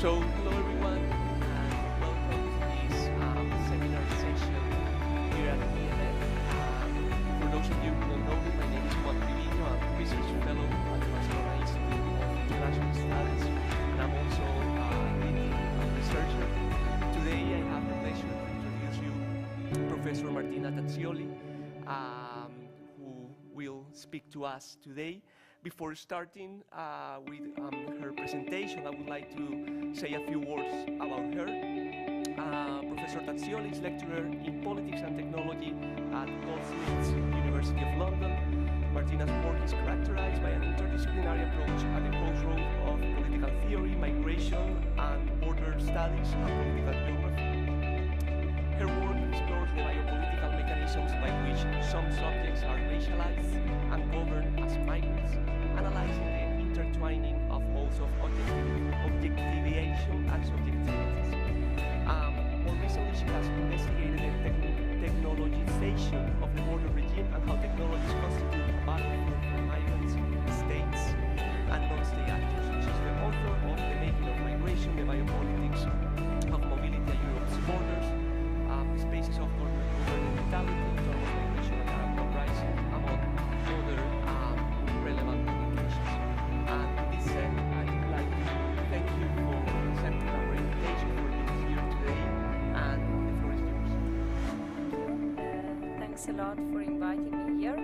So, hello everyone, and welcome to this seminar session here at IEMed. For those of you who don't know me, my name is Martina. I'm a research fellow at the Barcelona Institute of International Studies, and I'm also a leading researcher. Today I have the pleasure to introduce you Professor Martina Tazzioli, who will speak to us today. Before starting with her presentation, I would like to say a few words about her. Professor Tazzioli is lecturer in politics and technology at Goldsmiths, University of London. Martina's work is characterized by an interdisciplinary approach at the crossroads of political theory, migration, and border studies and political geography. Her work explores the biopolitical mechanisms by which some subjects are racialized and governed as migrants, analyzing the intertwining of modes of objectivation and subjectivities. More recently, she has investigated the technologization of the border regime and how technologies constitute a battlefield for migrants, states, and non-state actors. She's the author of The Making of Migration, the Biopolitics of Mobility at Europe's Borders, Spaces of Governmentality, Terms of Migration and Arab Uprising, among other relevant publications. And with this said, I would like to thank you for accepting our invitation for being here today, and the floor is yours. Thanks a lot for inviting me here.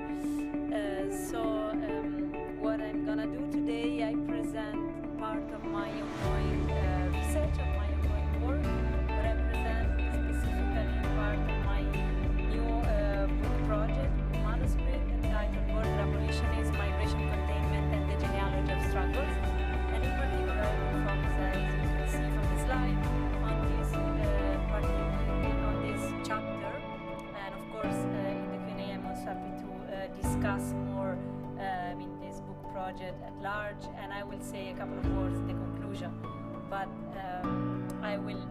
What I'm gonna do today, I present part of my ongoing research, of my ongoing work, but I present specifically part of my new book project, manuscript entitled Border Abolitionism, Migration Containment and the Genealogy of Struggles. And in particular, I will focus, as you can see from the slide, on this chapter. And of course, in the Q&A, I'm also happy to discuss more in this book project at large, and I will say a couple of words in the conclusion. But I will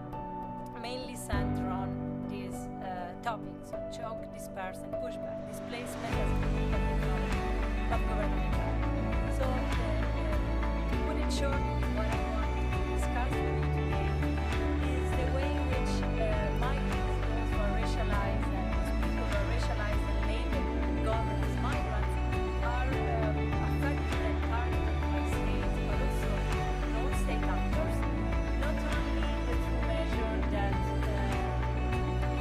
mainly center on these topics: so choke, disperse, and pushback, displacement as a political technology of governmentality. So, to put it shortly, what I want to discuss with you today is the way in which migrants, those who are racialized, and those people who are racialized and labeled and governed as migrants, are affected and targeted by states, but also non-state actors, not only through measures that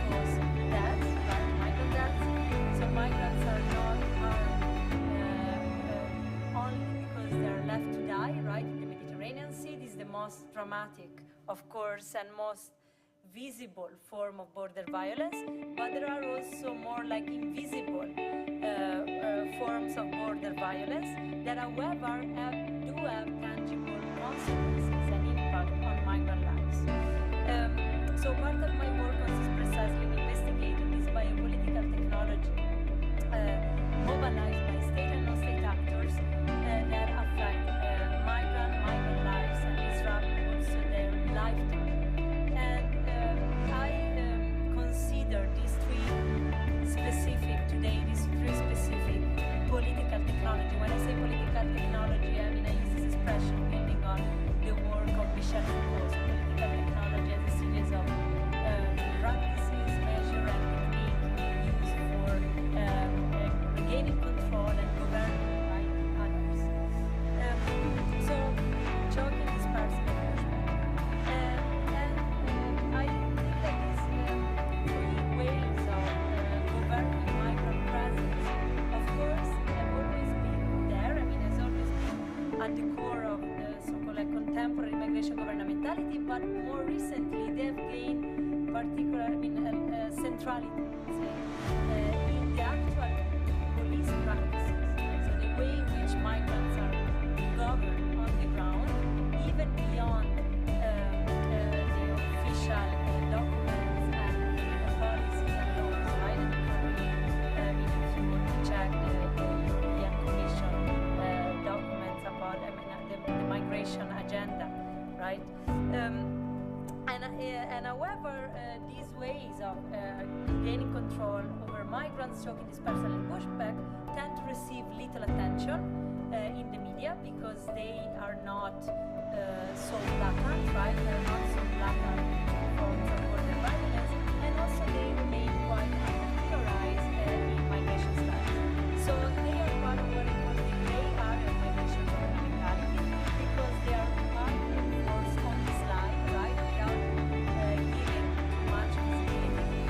cause deaths, like migrant deaths. So migrants are not only because they're left to die, right, in the Mediterranean Sea. This is the most dramatic, of course, and most visible form of border violence, but there are also more like invisible forms of border violence that, however, do have tangible consequences and impact on migrant lives. So part of my work consists precisely in investigating this biopolitical technology mobilized by state and non-state actors that affect migrant lives and disrupt also their lifetime. And I consider these three specific political technology. When I say political technology, I mean I use this expression building on the work of Michel Foucault. Political technology as a series of practices, measure, and technique used for regaining control and governing by others. So, choking, dispersing, and pushback. I think that these three ways of governing migrant presence, of course, have always been there. I mean, has always been at the core of the so-called contemporary migration governmentality, but more recently they have gained centrality, say, in the actual police practices. So the way in which migrants are governed on the ground, even beyond the official documents and policies and laws, right? And if you want to check the European Commission documents about the migration agenda, right? And however, these ways of gaining control over migrants migrants, choking, dispersal, and pushback tend to receive little attention in the media because they are not so blatant, right? They're not so blatant forms of border violence, and also they remain quite unpolarized in migration studies. So they are part of what we call the gray area of migration governmentality because they are part of the force on the slide, right? Without giving too much visibility.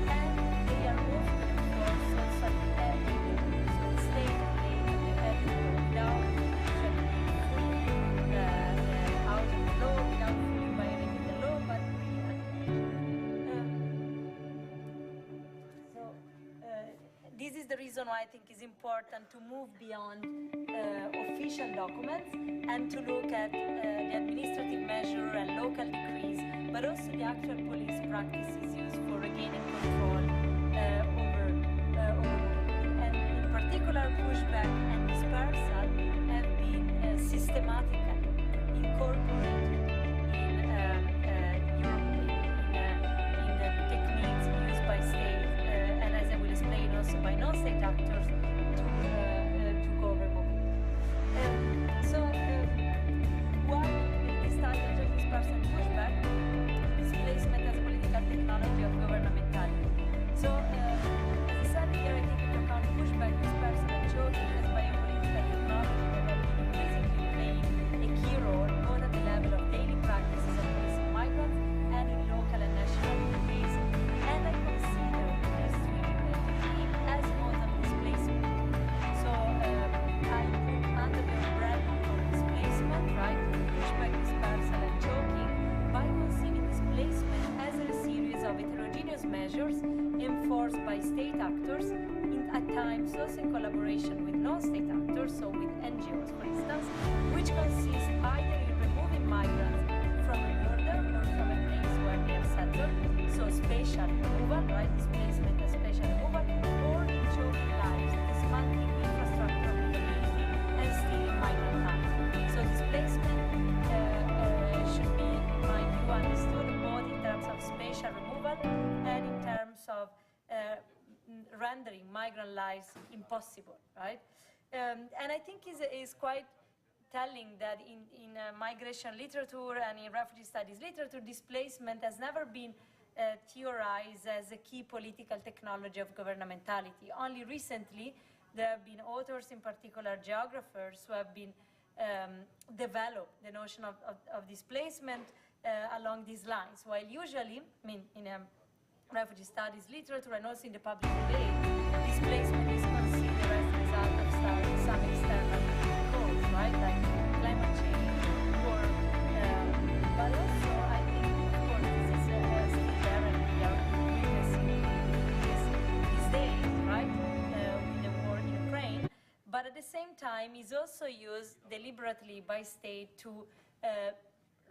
And they are often enforced also at the edge of the law. So the state play at the edge of the law without usually being fully out of the law, without fully violating the law, but really at the edge. This is the reason why I think it's important to move beyond official documents and to look at the administrative measure and local decrees, but also the actual police practices used for regaining control over and in particular pushback and dispersal have been systematically incorporated in the techniques used by state and as I will explain also by non-state actors to cover mobility. Why the strategy of disperse and pushback? Displacement as a political technology of governmentality. So, as I said here, I take into account pushback, dispersal, and choking as biopolitical technology that have been increasingly playing a key role both at the level of daily practices of policing migrants and in local and national decrees. And I consider this technique as a mode of displacement. So, I put under the umbrella of displacement, right, pushback, dispersal, and choking by conceiving displacement as a series of heterogeneous measures enforced by state actors, at times also in collaboration with non-state actors, so with NGOs, for instance, which consist either in removing migrants from a border or from a place where they are settled, so spatial removal, right, displacement as spatial removal, or in choking lives, dismantling infrastructure of the community and stealing migrant lives. So displacement should be, in my view, understood both in terms of spatial removal and in terms of rendering migrant lives impossible, right? And I think is quite telling that in migration literature and in refugee studies literature, displacement has never been theorized as a key political technology of governmentality. Only recently, there have been authors, in particular geographers, who have been developed the notion of displacement along these lines, while usually, I mean, in refugee studies literature and also in the public debate, displacement is considered as a result of some external cause, right, like climate change, war, but also I think, of course, this is still there and we are witnessing these days, right, with the war in Ukraine, but at the same time is also used deliberately by state to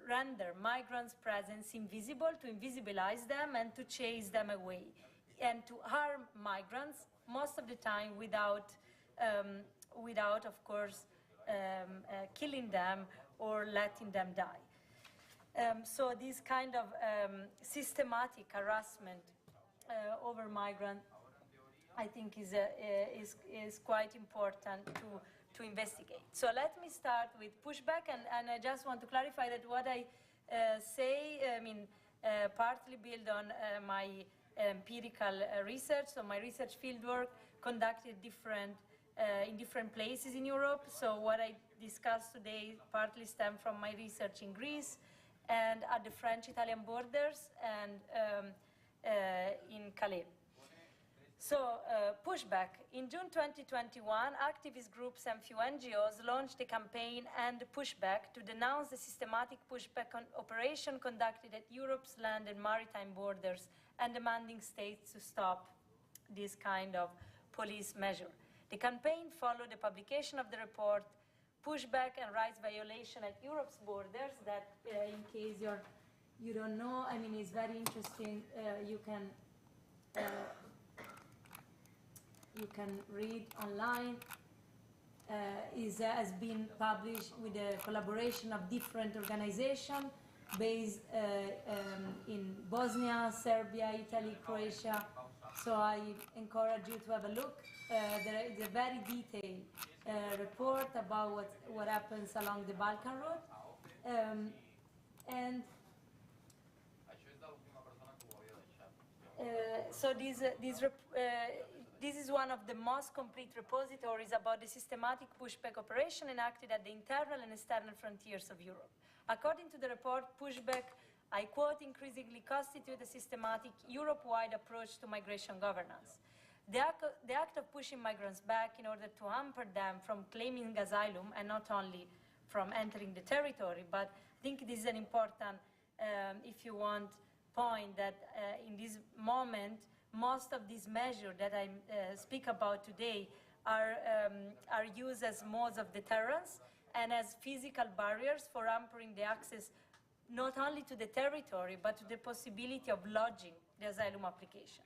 render migrants' presence invisible, to invisibilize them and to chase them away, and to harm migrants most of the time without, of course, killing them or letting them die. So this kind of systematic harassment over migrants, I think, is quite important to investigate. So let me start with pushback, and I just want to clarify that what I say, I mean, partly build on my empirical research, so my research fieldwork conducted in different places in Europe. So what I discussed today partly stem from my research in Greece and at the French-Italian borders and in Calais. So, pushback. In June 2021, activist groups and few NGOs launched a campaign and pushback to denounce the systematic pushback operation conducted at Europe's land and maritime borders and demanding states to stop this kind of police measure. The campaign followed the publication of the report Pushback and Rights Violation at Europe's Borders that, in case you don't know, I mean, it's very interesting. You can read online. Has been published with a collaboration of different organizations based in Bosnia, Serbia, Italy, Croatia, So I encourage you to have a look. There is a very detailed report about what happens along the Balkan route. And so this is one of the most complete repositories about the systematic pushback operation enacted at the internal and external frontiers of Europe. According to the report, pushback, I quote, increasingly constitute a systematic Europe-wide approach to migration governance. The act of pushing migrants back in order to hamper them from claiming asylum and not only from entering the territory, but I think this is an important, if you want, point that in this moment, most of these measures that I speak about today are used as modes of deterrence and as physical barriers for hampering the access not only to the territory, but to the possibility of lodging the asylum application.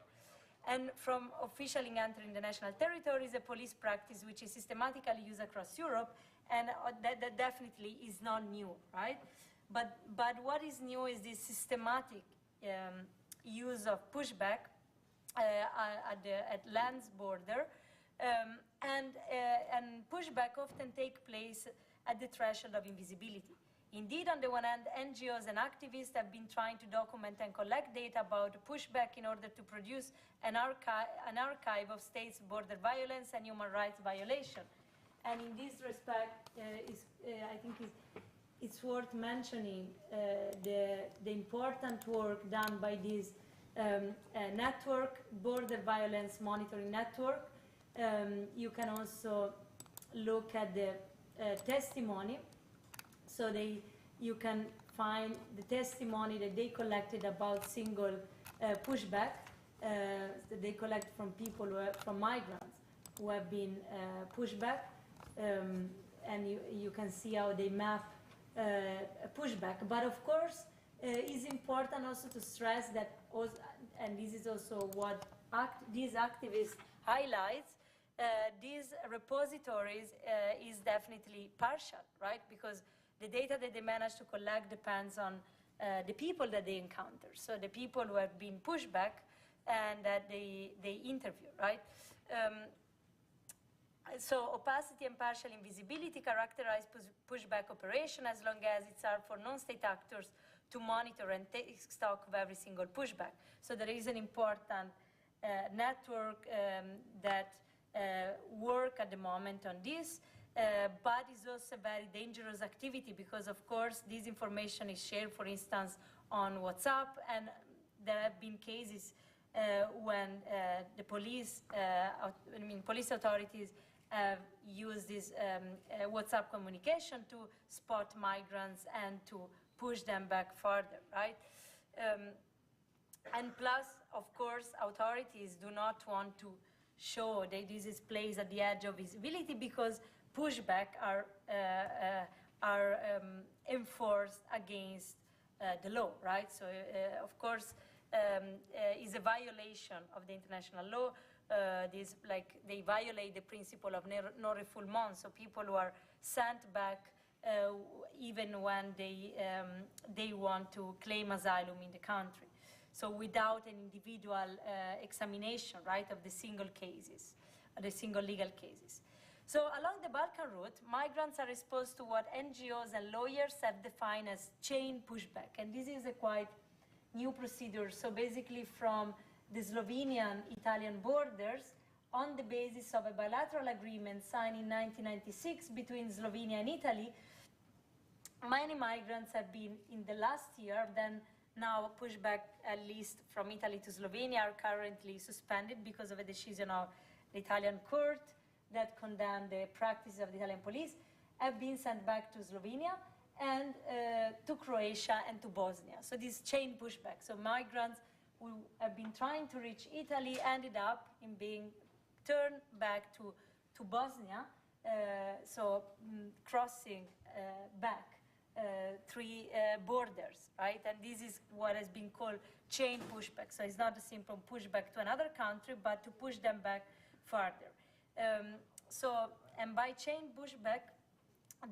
And from officially entering the national territory is a police practice which is systematically used across Europe, and that definitely is not new, right? But what is new is this systematic use of pushback at land's border, and pushback often take place at the threshold of invisibility. Indeed, on the one hand, NGOs and activists have been trying to document and collect data about pushback in order to produce an archive of states' border violence and human rights violation. And in this respect, I think it's worth mentioning the important work done by this network, Border Violence Monitoring Network. You can also look at the testimony. So you can find the testimony that they collected about single pushback that they collect from people, from migrants who have been pushed back. And you can see how they map pushback. But of course, it's important also to stress that, and this is also what these activists highlights, these repositories is definitely partial, right? Because the data that they manage to collect depends on the people that they encounter. So the people who have been pushed back and that they interview, right? So opacity and partial invisibility characterize pushback operation as long as it's hard for non-state actors to monitor and take stock of every single pushback. So there is an important network that work at the moment on this. But it's also a very dangerous activity because, of course, this information is shared, for instance, on WhatsApp, and there have been cases when the police, police authorities have used this WhatsApp communication to spot migrants and to push them back further, right? And plus, of course, authorities do not want to show that this is placed at the edge of visibility because pushback are enforced against the law, right? So, of course, is a violation of the international law. They violate the principle of non-refoulement. So people who are sent back even when they want to claim asylum in the country. So without an individual examination, right, of the single cases, the single legal cases. So along the Balkan route, migrants are exposed to what NGOs and lawyers have defined as chain pushback. And this is a quite new procedure. So basically from the Slovenian-Italian borders, on the basis of a bilateral agreement signed in 1996 between Slovenia and Italy, many migrants have been in the last year, then now pushback, at least from Italy to Slovenia, are currently suspended because of a decision of the Italian court that condemned the practices of the Italian police, have been sent back to Slovenia and to Croatia and to Bosnia. So this chain pushback. So migrants who have been trying to reach Italy ended up in being turned back to Bosnia, crossing back three borders, right? And this is what has been called chain pushback. So it's not a simple pushback to another country, but to push them back further. And by chain pushback,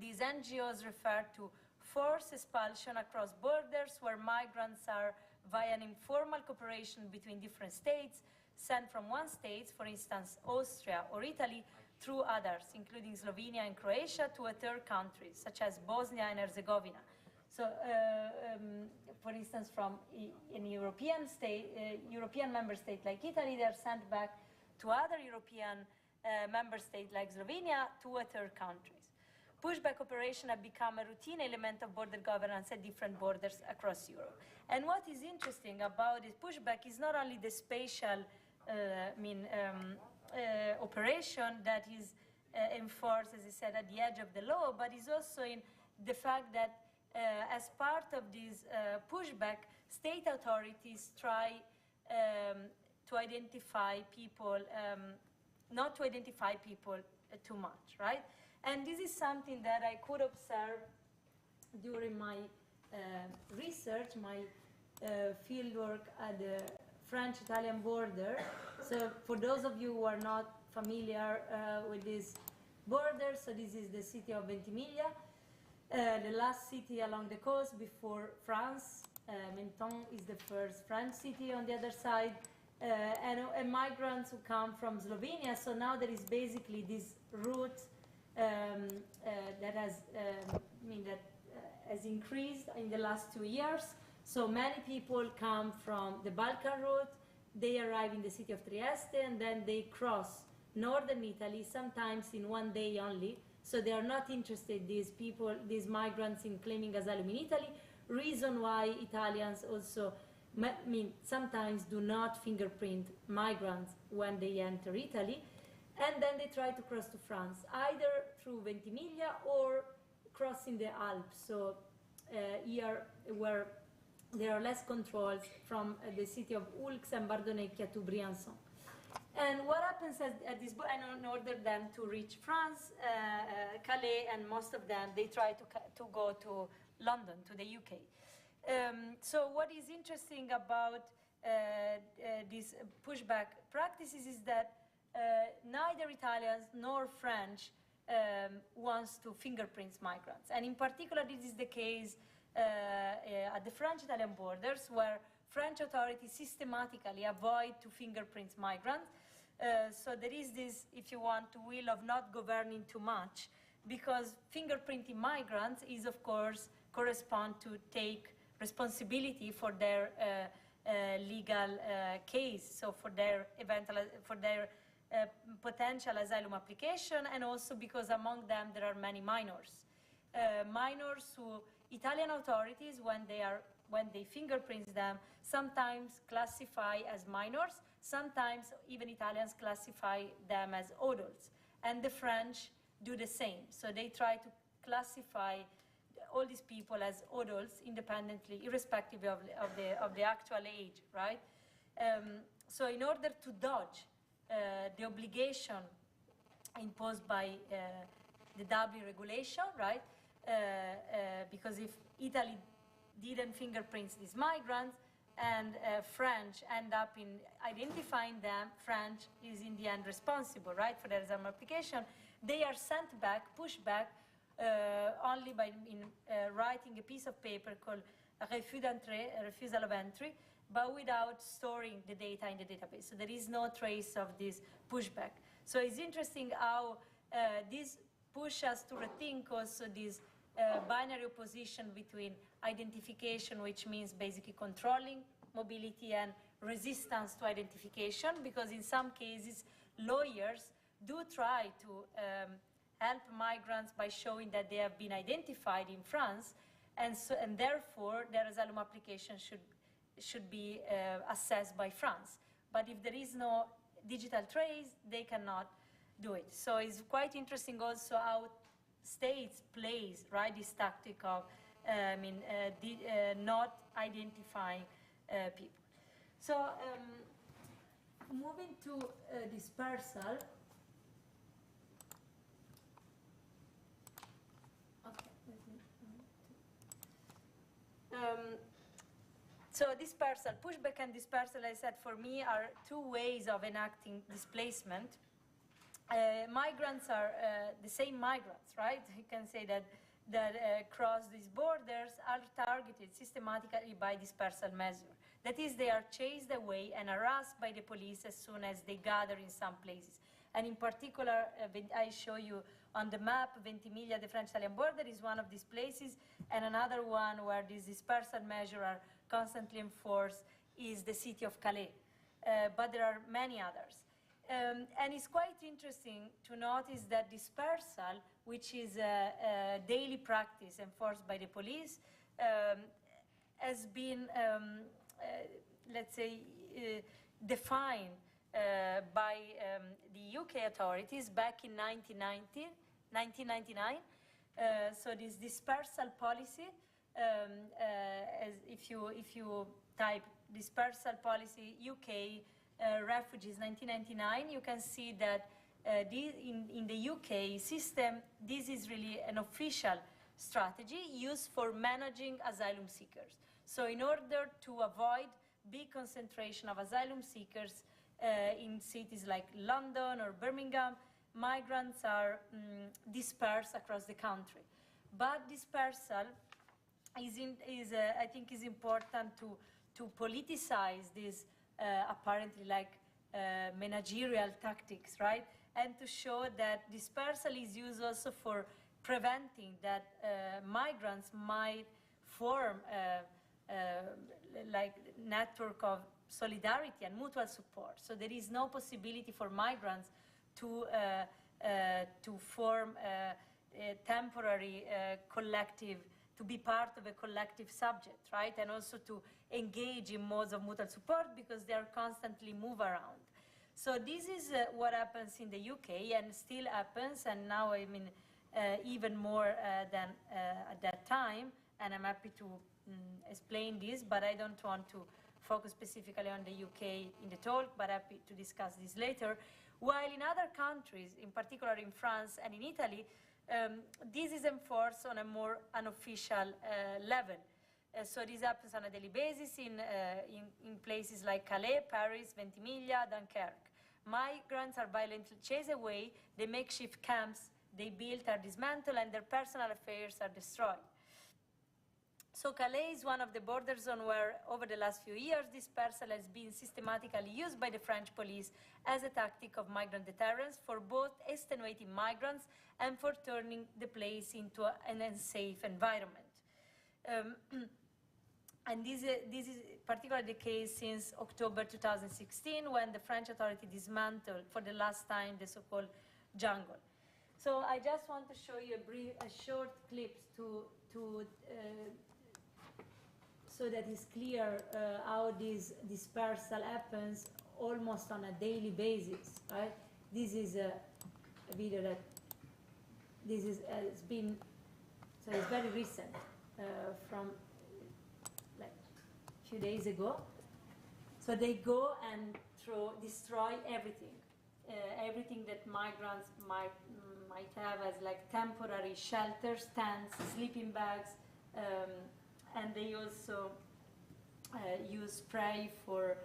these NGOs refer to forced expulsion across borders where migrants are via an informal cooperation between different states sent from one state, for instance, Austria or Italy, through others, including Slovenia and Croatia, to a third country, such as Bosnia and Herzegovina. So, for instance, from a European state, European member state like Italy, they're sent back to other European member states like Slovenia to a third countries. Pushback operations have become a routine element of border governance at different borders across Europe. And what is interesting about this pushback is not only the spatial operation that is enforced, as I said, at the edge of the law, but is also in the fact that as part of this pushback, state authorities try to identify people, not to identify people too much, right? And this is something that I could observe during my research, my fieldwork at the French-Italian border. So for those of you who are not familiar with this border, so this is the city of Ventimiglia, the last city along the coast before France. Menton is the first French city on the other side. And migrants who come from Slovenia. So now there is basically this route that has, has increased in the last 2 years. So many people come from the Balkan route. They arrive in the city of Trieste, and then they cross northern Italy, sometimes in 1 day only. So they are not interested, these people, these migrants, in claiming asylum in Italy. Reason why Italians also sometimes do not fingerprint migrants when they enter Italy, and then they try to cross to France, either through Ventimiglia or crossing the Alps. So here, where there are less controls from the city of Oulx and Bardonecchia to Briançon. And what happens at this, and in order then to reach France, Calais, and most of them, they try to go to London, to the UK. So what is interesting about these pushback practices is that neither Italians nor French wants to fingerprint migrants. And in particular, this is the case at the French-Italian borders, where French authorities systematically avoid to fingerprint migrants. So there is this, if you want, will of not governing too much, because fingerprinting migrants is, of course, correspond to take responsibility for their legal case, so for their potential asylum application, and also because among them there are many minors. Minors who Italian authorities, when they fingerprint them, sometimes classify as minors, sometimes even Italians classify them as adults. And the French do the same. So they try to classify all these people as adults independently, irrespective of the actual age, right? So in order to dodge the obligation imposed by the Dublin regulation, right? Because if Italy didn't fingerprint these migrants and French end up in identifying them, French is in the end responsible, right, for their asylum application. They are sent back, pushed back, only by writing a piece of paper called refus d'entrée, a refusal of entry, but without storing the data in the database. So there is no trace of this pushback. So it's interesting how this pushes us to rethink also this binary opposition between identification, which means basically controlling mobility, and resistance to identification, because in some cases lawyers do try to help migrants by showing that they have been identified in France, and therefore their asylum application should be assessed by France. But if there is no digital trace, they cannot do it. So it's quite interesting also how states plays, right, this tactic of not identifying people. So moving to dispersal. Okay. So dispersal, pushback and dispersal, I said, for me, are two ways of enacting displacement. Migrants are the same migrants, right? You can say that cross these borders are targeted systematically by dispersal measure. That is, they are chased away and harassed by the police as soon as they gather in some places. And in particular, I show you on the map, Ventimiglia, the French-Italian border, is one of these places, and another one where these dispersal measures are constantly enforced is the city of Calais. But there are many others. And it's quite interesting to notice that dispersal, which is a daily practice enforced by the police, has been, let's say, defined by the UK authorities back in 1999. So this dispersal policy, if you type dispersal policy UK refugees 1999, you can see that in the UK system, this is really an official strategy used for managing asylum seekers. So in order to avoid big concentration of asylum seekers in cities like London or Birmingham, migrants are dispersed across the country. But dispersal I think is important to politicize this apparently like managerial tactics, right? And to show that dispersal is used also for preventing that migrants might form like network of solidarity and mutual support. So there is no possibility for migrants to form a temporary collective, to be part of a collective subject, right? And also to engage in modes of mutual support because they are constantly move around. So this is what happens in the UK and still happens, and now I mean even more than at that time, and I'm happy to explain this, but I don't want to focus specifically on the UK in the talk, but happy to discuss this later. While in other countries, in particular in France and in Italy, this is enforced on a more unofficial level. So this happens on a daily basis in places like Calais, Paris, Ventimiglia, Dunkirk. Migrants are violently chased away, the makeshift camps they built are dismantled, and their personal affairs are destroyed. So Calais is one of the border zones where, over the last few years, dispersal has been systematically used by the French police as a tactic of migrant deterrence for both extenuating migrants and for turning the place into an unsafe environment. And this is particularly the case since October 2016, when the French authority dismantled for the last time the so-called jungle. So I just want to show you a short clip so that it's clear how this dispersal happens almost on a daily basis, right? This is a video that it's been, so it's very recent, from like a few days ago. So they go and destroy everything, everything that migrants might have as like temporary shelters, tents, sleeping bags. And they also use spray for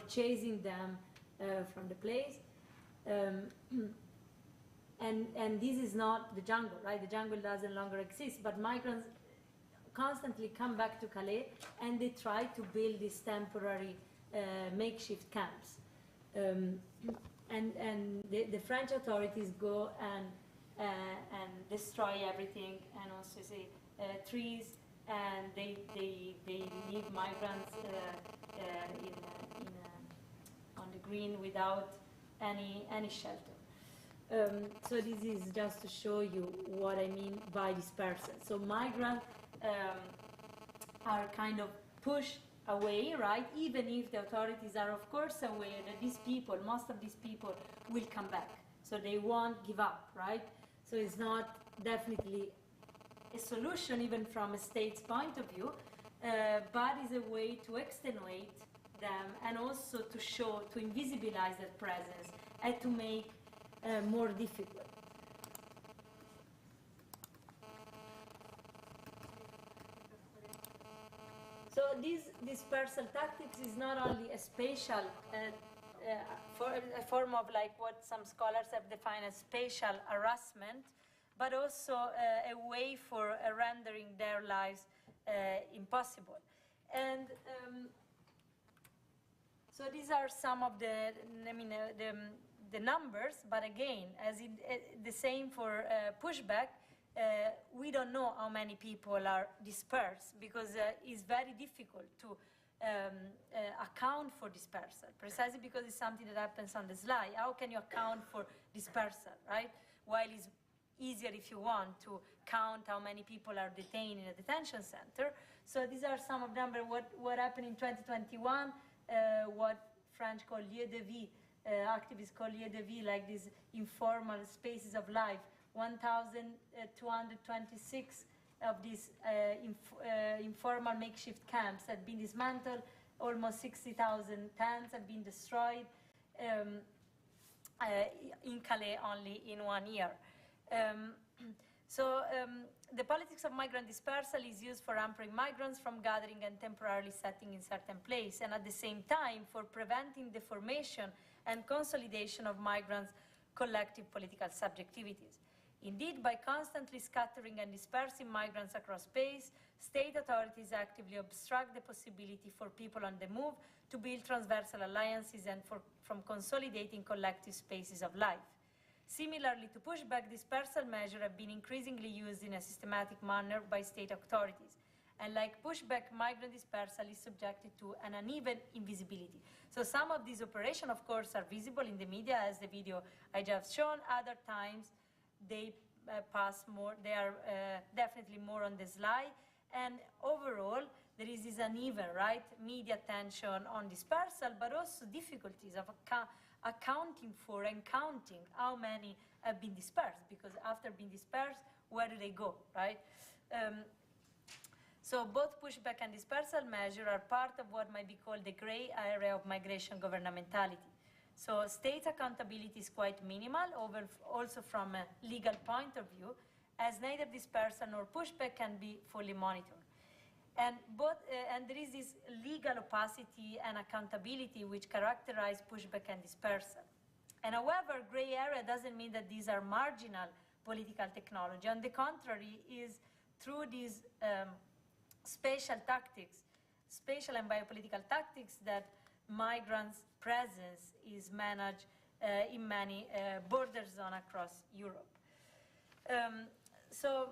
chasing them from the place. And this is not the jungle, right? The jungle doesn't longer exist, but migrants constantly come back to Calais and they try to build these temporary makeshift camps. And the French authorities go and destroy everything, and also say trees, and they leave migrants on the green without any shelter. So this is just to show you what I mean by dispersal. So migrants are kind of pushed away, right? Even if the authorities are, of course, aware that these people, most of these people, will come back. So they won't give up, right? So it's not definitely a solution, even from a state's point of view, but is a way to extenuate them and also to show, to invisibilize that presence and to make more difficult. So this dispersal tactics is not only a spatial, a form of like what some scholars have defined as spatial harassment, but also a way for rendering their lives impossible. And so these are some of the, the numbers, but again, as the same for Pushback, we don't know how many people are dispersed because it's very difficult to account for dispersal, precisely because it's something that happens on the slide. How can you account for dispersal, right? While it's easier if you want to count how many people are detained in a detention center. So these are some of them, but what happened in 2021, what French call lieu de vie, activists call lieu de vie, like these informal spaces of life. 1,226 of these informal makeshift camps had been dismantled. Almost 60,000 tents have been destroyed in Calais only in 1 year. The politics of migrant dispersal is used for hampering migrants from gathering and temporarily settling in certain place, and at the same time for preventing the formation and consolidation of migrants' collective political subjectivities. Indeed, by constantly scattering and dispersing migrants across space, state authorities actively obstruct the possibility for people on the move to build transversal alliances and from consolidating collective spaces of life. Similarly to Pushback, dispersal measures have been increasingly used in a systematic manner by state authorities. And like Pushback, migrant dispersal is subjected to an uneven invisibility. So some of these operations, of course, are visible in the media, as the video I just shown. Other times, they pass more, they are definitely more on the slide. And overall, there is this uneven, right, media attention on dispersal, but also difficulties of accounting for and counting how many have been dispersed, because after being dispersed, where do they go, right? So both Pushback and dispersal measures are part of what might be called the gray area of migration governmentality. So state accountability is quite minimal, also from a legal point of view, as neither dispersal nor Pushback can be fully monitored. And there is this legal opacity and accountability which characterize Pushback and dispersal. And however, gray area doesn't mean that these are marginal political technology. On the contrary, is through these spatial tactics, spatial and biopolitical tactics, that migrants' presence is managed in many border zones across Europe. So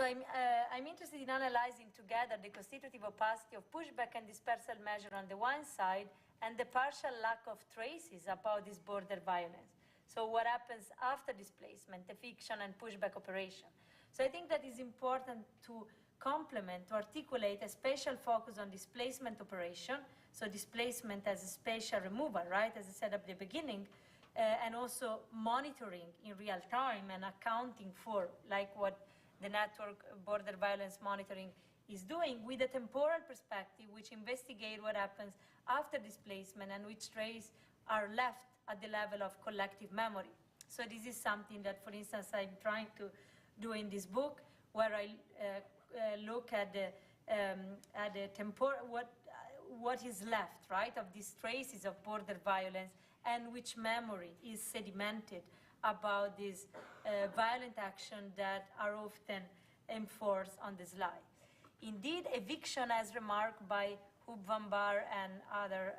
I'm interested in analyzing together the constitutive opacity of Pushback and dispersal measure on the one side and the partial lack of traces about this border violence. So what happens after displacement, eviction, and Pushback operation. So I think that is important to complement, to articulate a spatial focus on displacement operation, so displacement as a spatial removal, right, as I said at the beginning, and also monitoring in real time and accounting for, like what the network border violence monitoring is doing, with a temporal perspective which investigate what happens after displacement and which traces are left at the level of collective memory. So this is something that, for instance, I'm trying to do in this book, where I look at the what is left, right, of these traces of border violence, and which memory is sedimented about these violent actions that are often enforced on the slide. Indeed, eviction, as remarked by Huub van Baar and other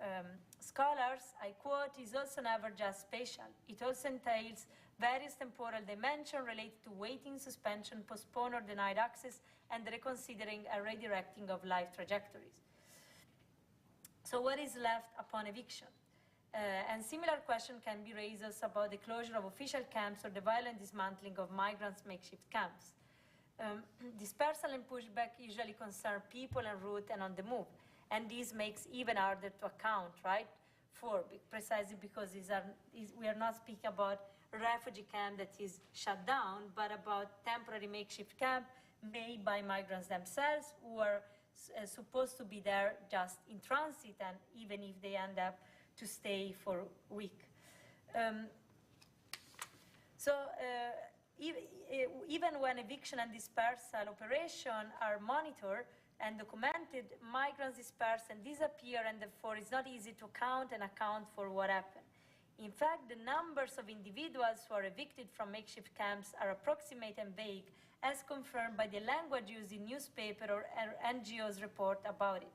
scholars, I quote, is also never just spatial. It also entails various temporal dimensions related to waiting, suspension, postponed or denied access, and reconsidering and redirecting of life trajectories. So what is left upon eviction? And similar question can be raised also about the closure of official camps or the violent dismantling of migrants' makeshift camps. Dispersal and Pushback usually concern people en route and on the move. And this makes even harder to account, right, for, precisely because we are not speaking about a refugee camp that is shut down, but about temporary makeshift camp made by migrants themselves, who are supposed to be there just in transit, and even if they end up to stay for a week. Even when eviction and dispersal operations are monitored and documented, migrants disperse and disappear, and therefore it's not easy to count and account for what happened. In fact, the numbers of individuals who are evicted from makeshift camps are approximate and vague, as confirmed by the language used in newspaper or NGOs report about it.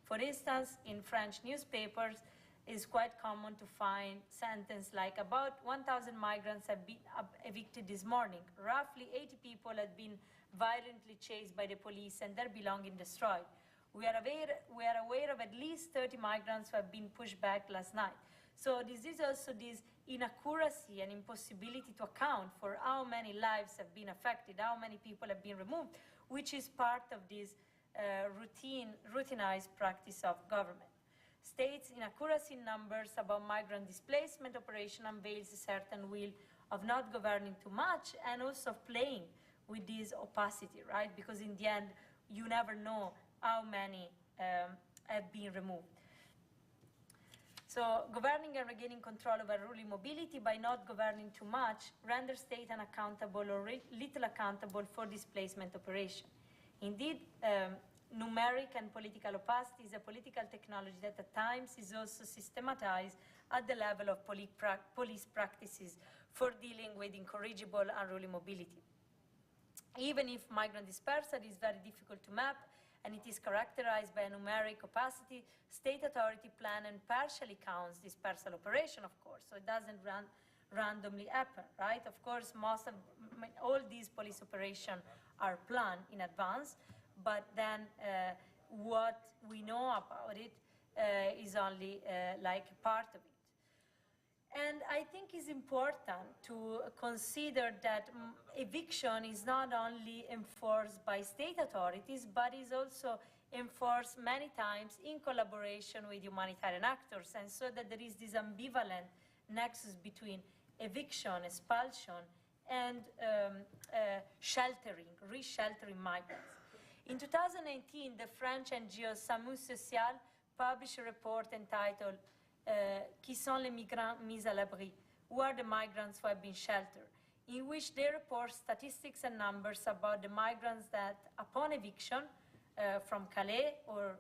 For instance, in French newspapers, it's quite common to find sentence like about 1,000 migrants have been evicted this morning. Roughly 80 people have been violently chased by the police and their belongings destroyed. We are aware of at least 30 migrants who have been pushed back last night. So this is also this inaccuracy and impossibility to account for how many lives have been affected, how many people have been removed, which is part of this routinized practice of government. States inaccuracy in numbers about migrant displacement operation unveils a certain will of not governing too much and also of playing with this opacity, right? Because in the end, you never know how many have been removed. So governing and regaining control over unruly mobility by not governing too much renders state unaccountable or little accountable for displacement operation. Indeed, numeric and political opacity is a political technology that at times is also systematized at the level of police practices for dealing with incorrigible unruly mobility. Even if migrant dispersal is very difficult to map and it is characterized by a numeric opacity, state authority plan and partially counts dispersal operation, of course, so it doesn't randomly happen, right? Of course, all these police operations are planned in advance, but then what we know about it is only like a part of it. And I think it's important to consider that eviction is not only enforced by state authorities, but is also enforced many times in collaboration with humanitarian actors, and so that there is this ambivalent nexus between eviction, expulsion, and resheltering migrants. In 2018, the French NGO SAMU Social published a report entitled Qui sont les migrants Misa Labrie? Who are the migrants who have been sheltered? In which they report statistics and numbers about the migrants that, upon eviction from Calais or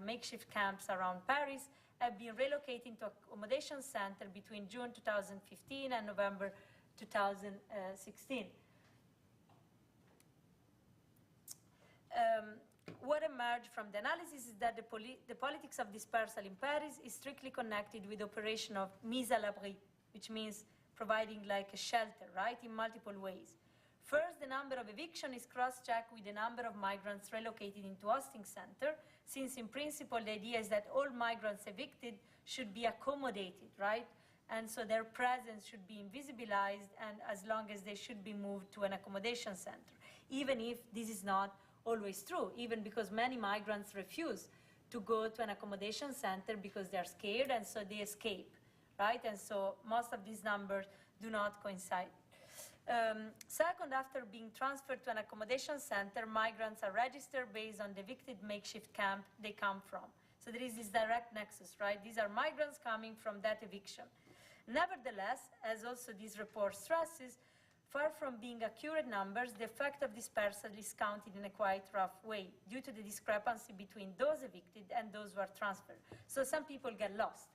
makeshift camps around Paris, have been relocated to accommodation center between June 2015 and November 2016. What emerged from the analysis is that the politics of dispersal in Paris is strictly connected with the operation of Misa Labrie, which means providing like a shelter, right, in multiple ways. First, the number of eviction is cross-checked with the number of migrants relocated into hosting center, since in principle the idea is that all migrants evicted should be accommodated, right? And so their presence should be invisibilized, and as long as they should be moved to an accommodation center, even if this is not always true, even because many migrants refuse to go to an accommodation center because they're scared, and so they escape, right? And so most of these numbers do not coincide. Second, after being transferred to an accommodation center, migrants are registered based on the evicted makeshift camp they come from. So there is this direct nexus, right? These are migrants coming from that eviction. Nevertheless, as also this report stresses, far from being accurate numbers, the effect of dispersal is counted in a quite rough way due to the discrepancy between those evicted and those who are transferred. So some people get lost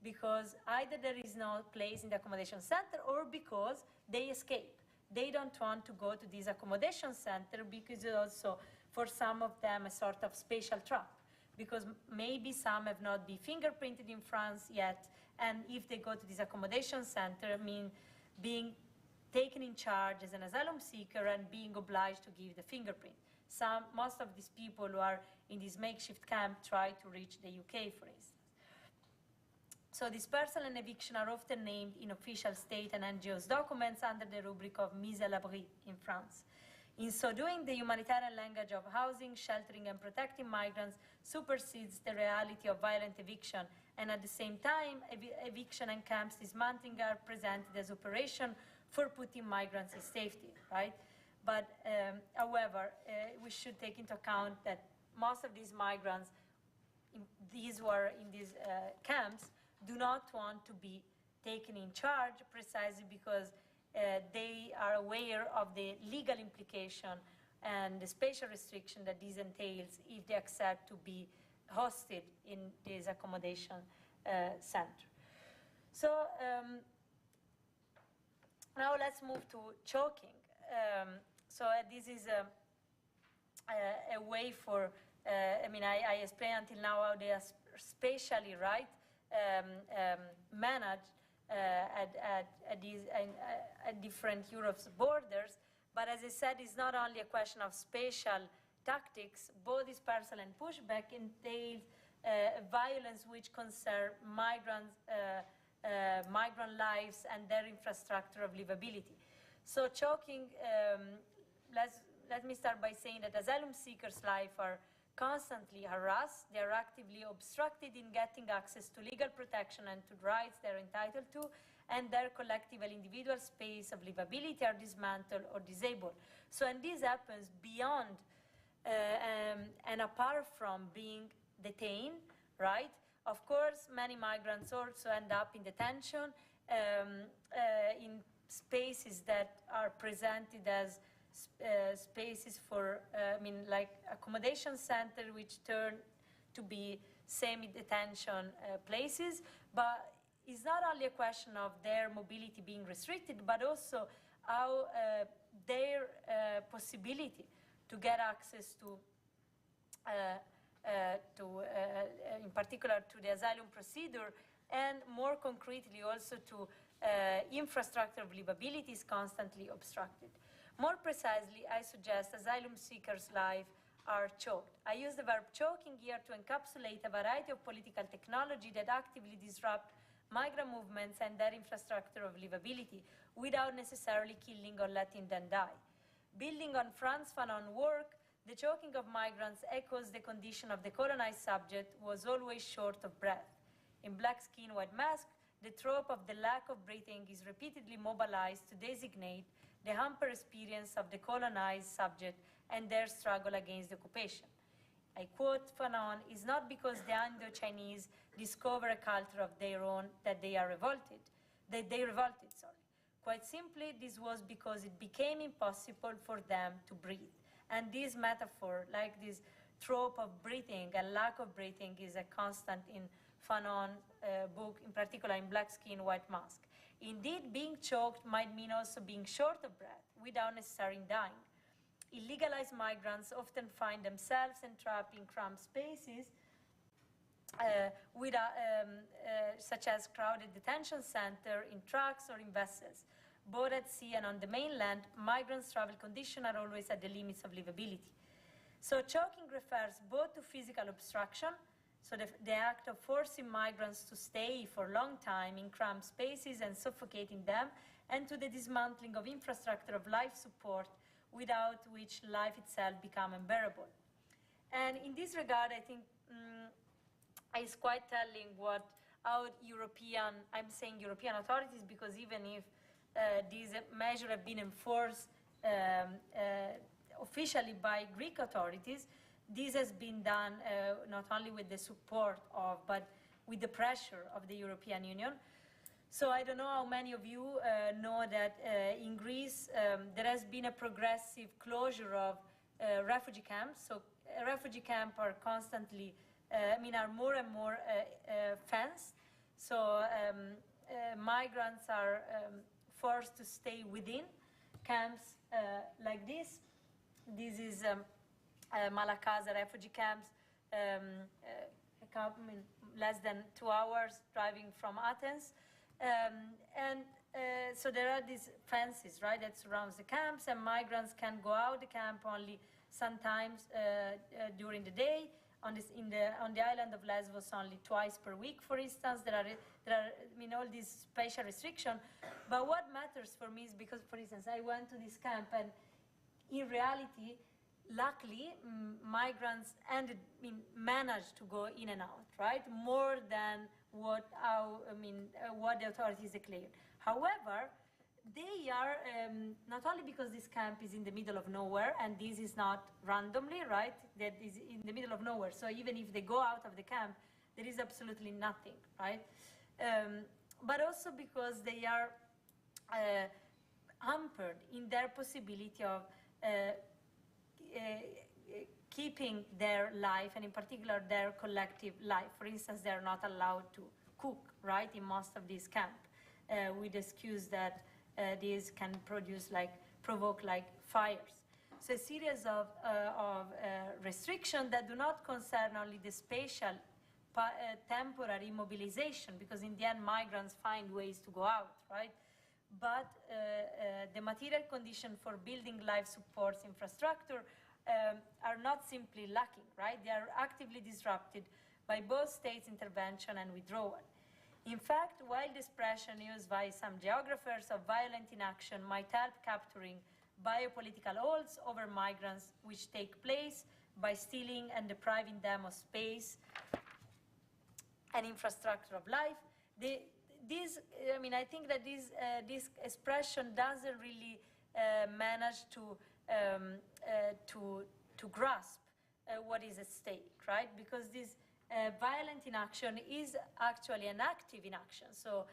because either there is no place in the accommodation center or because they escape. They don't want to go to this accommodation center because it's also, for some of them, a sort of spatial trap, because maybe some have not been fingerprinted in France yet, and if they go to this accommodation center, being taken in charge as an asylum seeker and being obliged to give the fingerprint. Most of these people who are in this makeshift camp try to reach the UK, for instance. So dispersal and eviction are often named in official state and NGOs documents under the rubric of Misa Labrie in France. In so doing, the humanitarian language of housing, sheltering, and protecting migrants supersedes the reality of violent eviction, and at the same time, eviction and camps dismantling are presented as operation for putting migrants in safety, right? But however, we should take into account that most of these migrants, these who are in these camps, do not want to be taken in charge precisely because they are aware of the legal implication and the spatial restriction that this entails if they accept to be hosted in this accommodation center. So now let's move to choking. So this is a way for, I explained until now how they are spatially, right, managed at different Europe's borders. But as I said, it's not only a question of spatial tactics. Both dispersal and pushback entail violence which concern migrants, migrant lives and their infrastructure of livability. So choking, let me start by saying that asylum seekers' lives are constantly harassed. They are actively obstructed in getting access to legal protection and to rights they're entitled to, and their collective and individual space of livability are dismantled or disabled. So, and this happens beyond and apart from being detained, right? Of course, many migrants also end up in detention in spaces that are presented as spaces for, like accommodation center, which turn to be semi-detention places. But it's not only a question of their mobility being restricted, but also how their possibility to get access to in particular to the asylum procedure, and more concretely also to infrastructure of livability is constantly obstructed. More precisely, I suggest asylum seekers' lives are choked. I use the verb choking here to encapsulate a variety of political technology that actively disrupt migrant movements and their infrastructure of livability without necessarily killing or letting them die. Building on Frantz Fanon's work, the choking of migrants echoes the condition of the colonized subject who was always short of breath. In Black Skin, White Mask, the trope of the lack of breathing is repeatedly mobilized to designate the hamper experience of the colonized subject and their struggle against the occupation. I quote Fanon, "It's not because the Indo-Chinese discover a culture of their own that they are revolted, sorry. Quite simply, this was because it became impossible for them to breathe." And this metaphor, like this trope of breathing and lack of breathing, is a constant in Fanon's book, in particular in Black Skin, White Mask. Indeed, being choked might mean also being short of breath without necessarily dying. Illegalized migrants often find themselves entrapped in cramped spaces, such as crowded detention centers, in trucks or in vessels. Both at sea and on the mainland, migrants' travel conditions are always at the limits of livability. So choking refers both to physical obstruction, so the act of forcing migrants to stay for a long time in cramped spaces and suffocating them, and to the dismantling of infrastructure of life support, without which life itself becomes unbearable. And in this regard, I think it's quite telling how European, I'm saying European authorities, because even if these measures have been enforced officially by Greek authorities, this has been done not only with the support of, but with the pressure of the European Union. So I don't know how many of you know that in Greece there has been a progressive closure of refugee camps. So refugee camps are constantly, are more and more fenced. So migrants are forced to stay within camps like this. This is Malakaza refugee camps, less than 2 hours driving from Athens. So there are these fences, right, that surrounds the camps, and migrants can go out the camp only sometimes during the day. On the island of Lesbos, only twice per week, for instance. There are all these spatial restrictions. But what matters for me is because, for instance, I went to this camp, and in reality, luckily, migrants managed to go in and out, right? More than what the authorities declared. However, they are, not only because this camp is in the middle of nowhere, and this is not randomly, right? That is in the middle of nowhere. So even if they go out of the camp, there is absolutely nothing, right? But also because they are hampered in their possibility of keeping their life, and in particular their collective life. For instance, they're not allowed to cook, right, in most of these camps, with the excuse that these can provoke fires. So a series of restrictions that do not concern only the spatial temporary mobilization, because in the end migrants find ways to go out, right? But the material conditions for building life supports infrastructure are not simply lacking, right? They are actively disrupted by both states' intervention and withdrawal. In fact, while the expression used by some geographers of violent inaction might help capturing biopolitical holds over migrants which take place by stealing and depriving them of space and infrastructure of life, I think that this expression doesn't really manage to grasp what is at stake, right? Because this violent inaction is actually an active inaction. So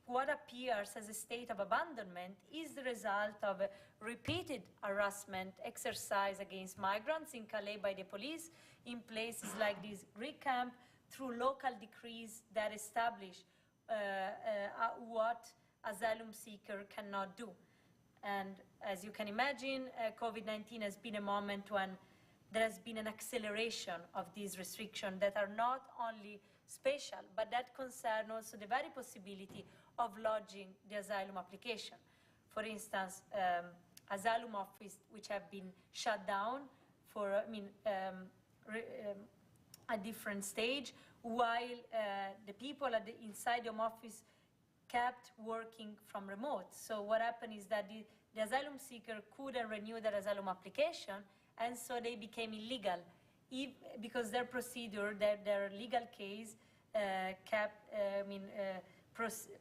what appears as a state of abandonment is the result of a repeated harassment exercised against migrants in Calais by the police in places like this Greek camp through local decrees that establish what asylum seeker cannot do. And as you can imagine, COVID-19 has been a moment when there has been an acceleration of these restrictions that are not only spatial, but that concern also the very possibility of lodging the asylum application. For instance, asylum offices which have been shut down for, a different stage, while the people inside the home office kept working from remote. So what happened is that the asylum seeker couldn't renew their asylum application, and so they became illegal, because their procedure, their legal case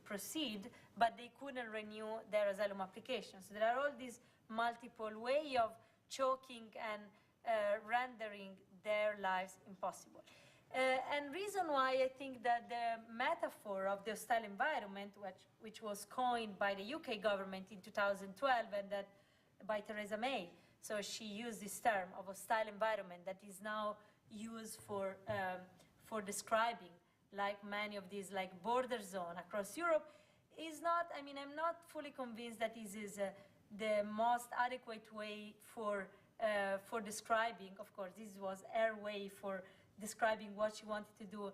proceed, but they couldn't renew their asylum application. So there are all these multiple ways of choking and rendering their lives impossible. And reason why I think that the metaphor of the hostile environment, which was coined by the UK government in 2012 and that by Theresa May, so she used this term of hostile environment that is now used for describing like many of these like border zone across Europe, is not, I'm not fully convinced that this is the most adequate way for describing. Of course, this was her way for describing what she wanted to do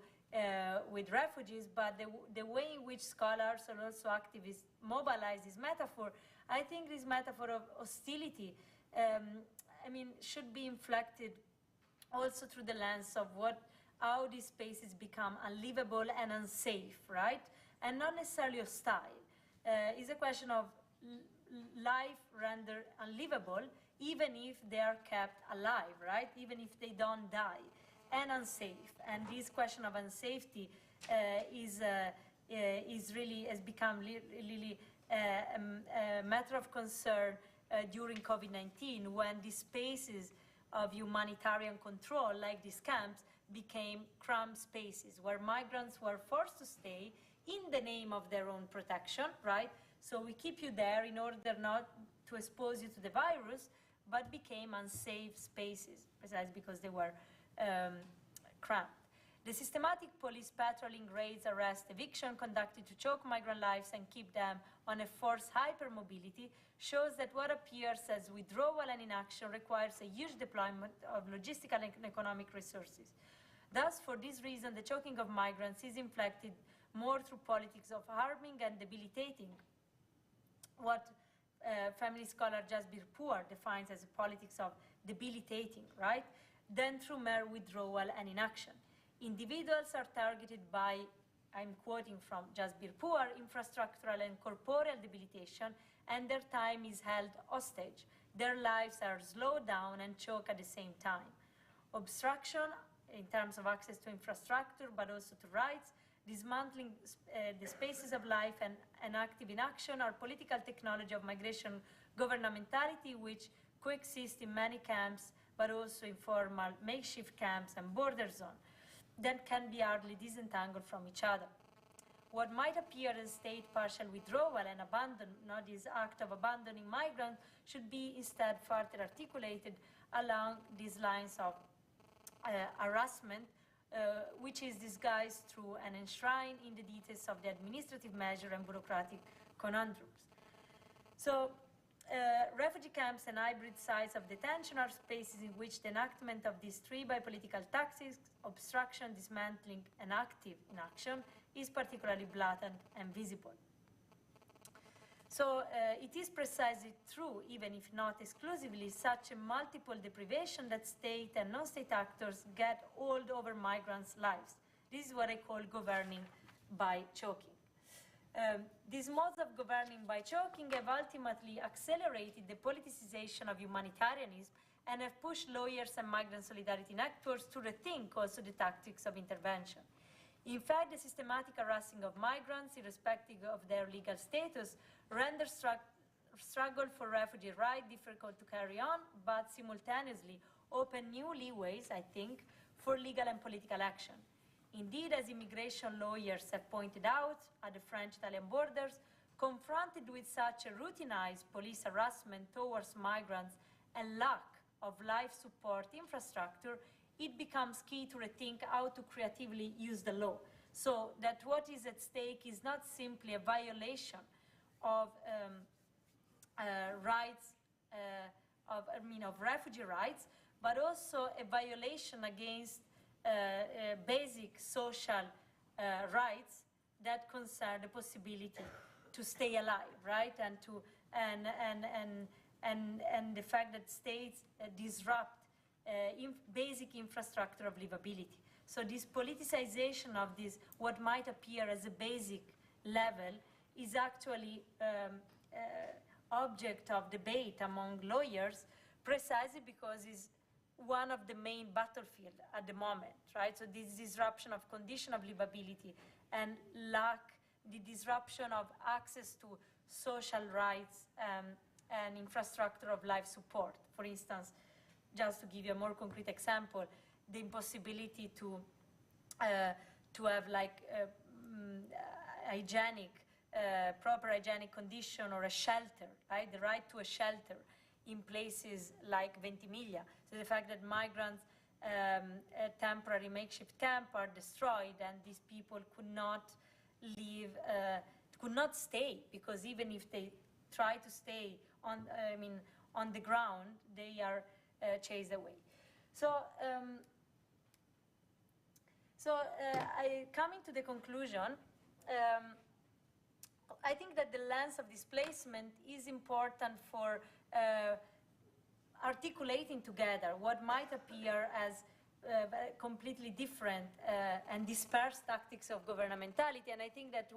with refugees, but the way in which scholars and also activists mobilize this metaphor, I think this metaphor of hostility, should be inflected also through the lens of how these spaces become unlivable and unsafe, right? And not necessarily hostile. It's a question of life rendered unlivable, even if they are kept alive, right? Even if they don't die, and unsafe. And this question of unsafety has become really a matter of concern during COVID-19, when these spaces of humanitarian control, like these camps, became cramped spaces where migrants were forced to stay in the name of their own protection, right? So we keep you there in order not to expose you to the virus, but became unsafe spaces, precisely because they were cramped. The systematic police patrolling, raids, arrest, eviction conducted to choke migrant lives and keep them on a forced hypermobility shows that what appears as withdrawal and inaction requires a huge deployment of logistical and economic resources. Thus, for this reason, the choking of migrants is inflected more through politics of harming and debilitating, what family scholar Jasbir Puar defines as a politics of debilitating, right, than through mere withdrawal and inaction. Individuals are targeted by, I'm quoting from Jasbir Puar, infrastructural and corporeal debilitation, and their time is held hostage. Their lives are slowed down and choked at the same time. Obstruction, in terms of access to infrastructure, but also to rights, dismantling the spaces of life and active inaction are political technology of migration governmentality, which coexist in many camps, but also informal makeshift camps and border zones that can be hardly disentangled from each other. What might appear as state partial withdrawal and abandon, not this act of abandoning migrants, should be instead further articulated along these lines of harassment which is disguised through and enshrined in the details of the administrative measure and bureaucratic conundrums. So, refugee camps and hybrid sites of detention are spaces in which the enactment of these three by political tactics, obstruction, dismantling, and active inaction, is particularly blatant and visible. So it is precisely through, even if not exclusively, such a multiple deprivation that state and non-state actors get hold over migrants' lives. This is what I call governing by choking. These modes of governing by choking have ultimately accelerated the politicization of humanitarianism and have pushed lawyers and migrant solidarity networks to rethink also the tactics of intervention. In fact, the systematic harassing of migrants, irrespective of their legal status, renders struggle for refugee rights difficult to carry on, but simultaneously open new leeways, I think, for legal and political action. Indeed, as immigration lawyers have pointed out at the French-Italian borders, confronted with such a routinized police harassment towards migrants and lack of life support infrastructure, it becomes key to rethink how to creatively use the law. So that what is at stake is not simply a violation of rights, of refugee rights, but also a violation against basic social rights that concern the possibility to stay alive, right? And to and the fact that states disrupt basic infrastructure of livability. So this politicization of this, what might appear as a basic level, is actually object of debate among lawyers, precisely because it's one of the main battlefields at the moment, right? So this disruption of condition of livability and the disruption of access to social rights and infrastructure of life support. For instance, just to give you a more concrete example, the impossibility to have like proper hygienic condition or a shelter, right? The right to a shelter in places like Ventimiglia. So the fact that migrants, temporary makeshift camp are destroyed and these people could not live, could not stay, because even if they try to stay on, on the ground, they are chased away. So, coming to the conclusion, I think that the lens of displacement is important for articulating together what might appear as completely different and dispersed tactics of governmentality. And I think that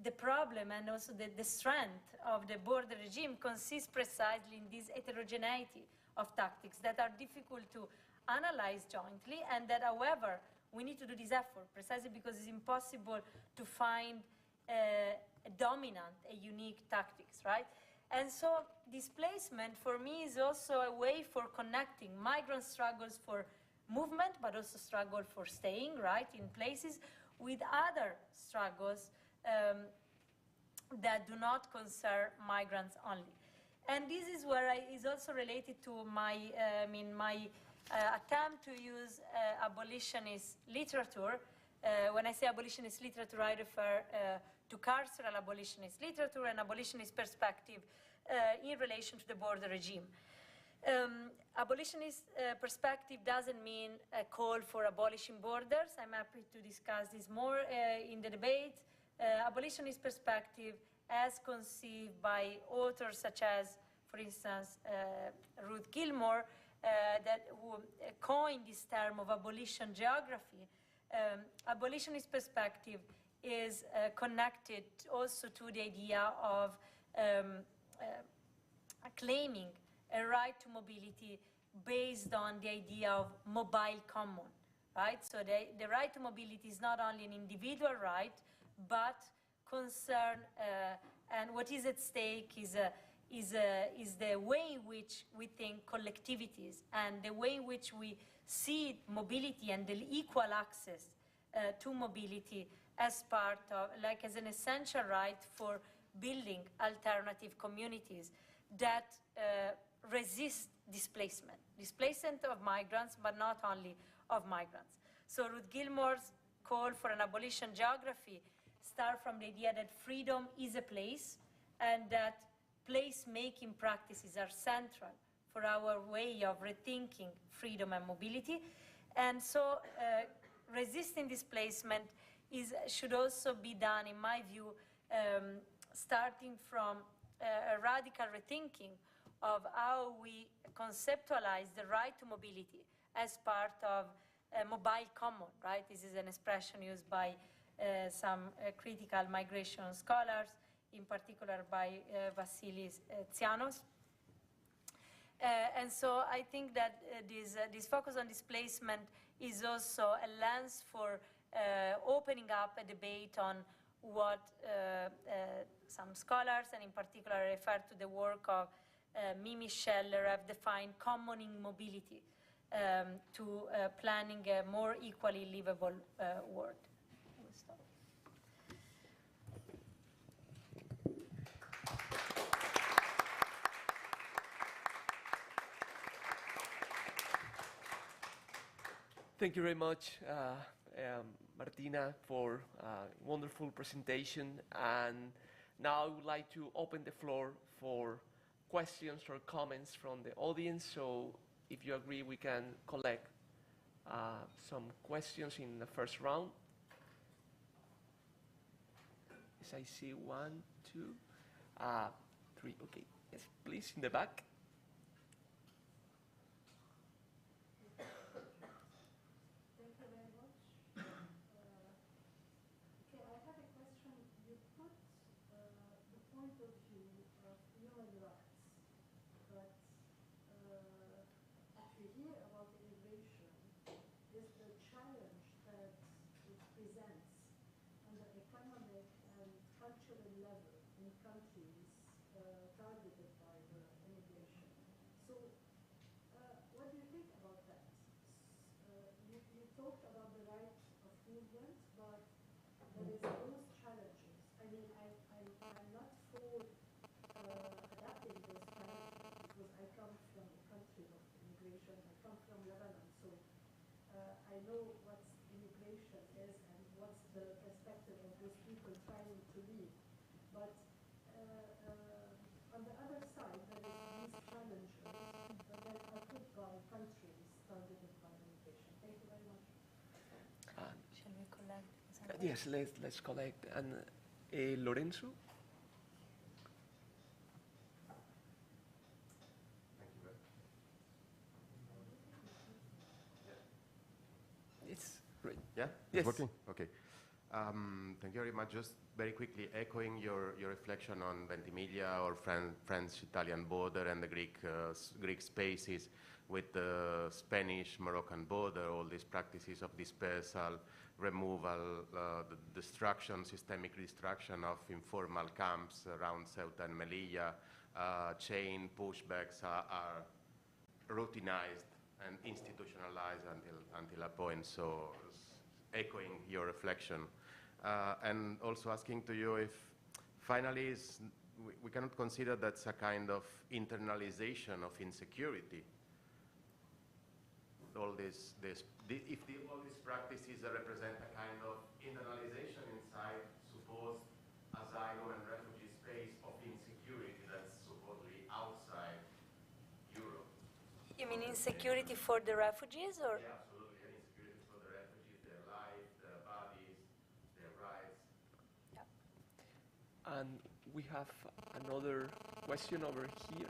the problem and also the strength of the border regime consists precisely in this heterogeneity of tactics that are difficult to analyze jointly, and that, however, we need to do this effort precisely because it's impossible to find a dominant, a unique tactics, right? And so displacement for me is also a way for connecting migrant struggles for movement, but also struggle for staying, right, in places, with other struggles that do not concern migrants only. And this is where is also related to my, my attempt to use abolitionist literature. When I say abolitionist literature, I refer to carceral abolitionist literature and abolitionist perspective in relation to the border regime. Abolitionist perspective doesn't mean a call for abolishing borders. I'm happy to discuss this more in the debate. Abolitionist perspective as conceived by authors such as, for instance, Ruth Gilmore, who coined this term of abolition geography. Abolitionist perspective is connected also to the idea of claiming a right to mobility based on the idea of mobile common, right? So the right to mobility is not only an individual right, but concern, and what is at stake is the way in which we think collectivities and the way in which we see mobility and the equal access to mobility as part of, like as an essential right for building alternative communities that resist displacement. Displacement of migrants, but not only of migrants. So Ruth Gilmore's call for an abolition geography starts from the idea that freedom is a place and that place-making practices are central for our way of rethinking freedom and mobility. And so resisting displacement should also be done, in my view, starting from a radical rethinking of how we conceptualize the right to mobility as part of a mobile common, right? This is an expression used by some critical migration scholars, in particular by Vasilis Tsianos. And so I think that this focus on displacement is also a lens for opening up a debate on what some scholars, and in particular refer to the work of Mimi Scheller, have defined commoning mobility to planning a more equally livable world. I will stop. Thank you very much, Martina, for a wonderful presentation. And now I would like to open the floor for questions or comments from the audience. So if you agree, we can collect some questions in the first round. Yes, I see 1, 2, 3. Okay, yes, please, in the back. Shall we collect? Yes, let's collect. And Lorenzo? Thank you. It's great. Yeah? Yes. It's working? Okay. Thank you very much. Just very quickly echoing your reflection on Ventimiglia or French-Italian border and the Greek spaces with the Spanish-Moroccan border, all these practices of dispersal, removal, the destruction, systemic destruction of informal camps around Ceuta and Melilla, chain pushbacks are routinized and institutionalized until a point. So echoing your reflection. And also asking to you if finally we cannot consider that's a kind of internalization of insecurity. All all these practices represent a kind of internalization inside supposed asylum and refugee space of insecurity that's supposedly outside Europe. You mean insecurity for the refugees, or? Yeah, absolutely. And insecurity for the refugees, their life, their bodies, their rights. Yeah. And we have another question over here.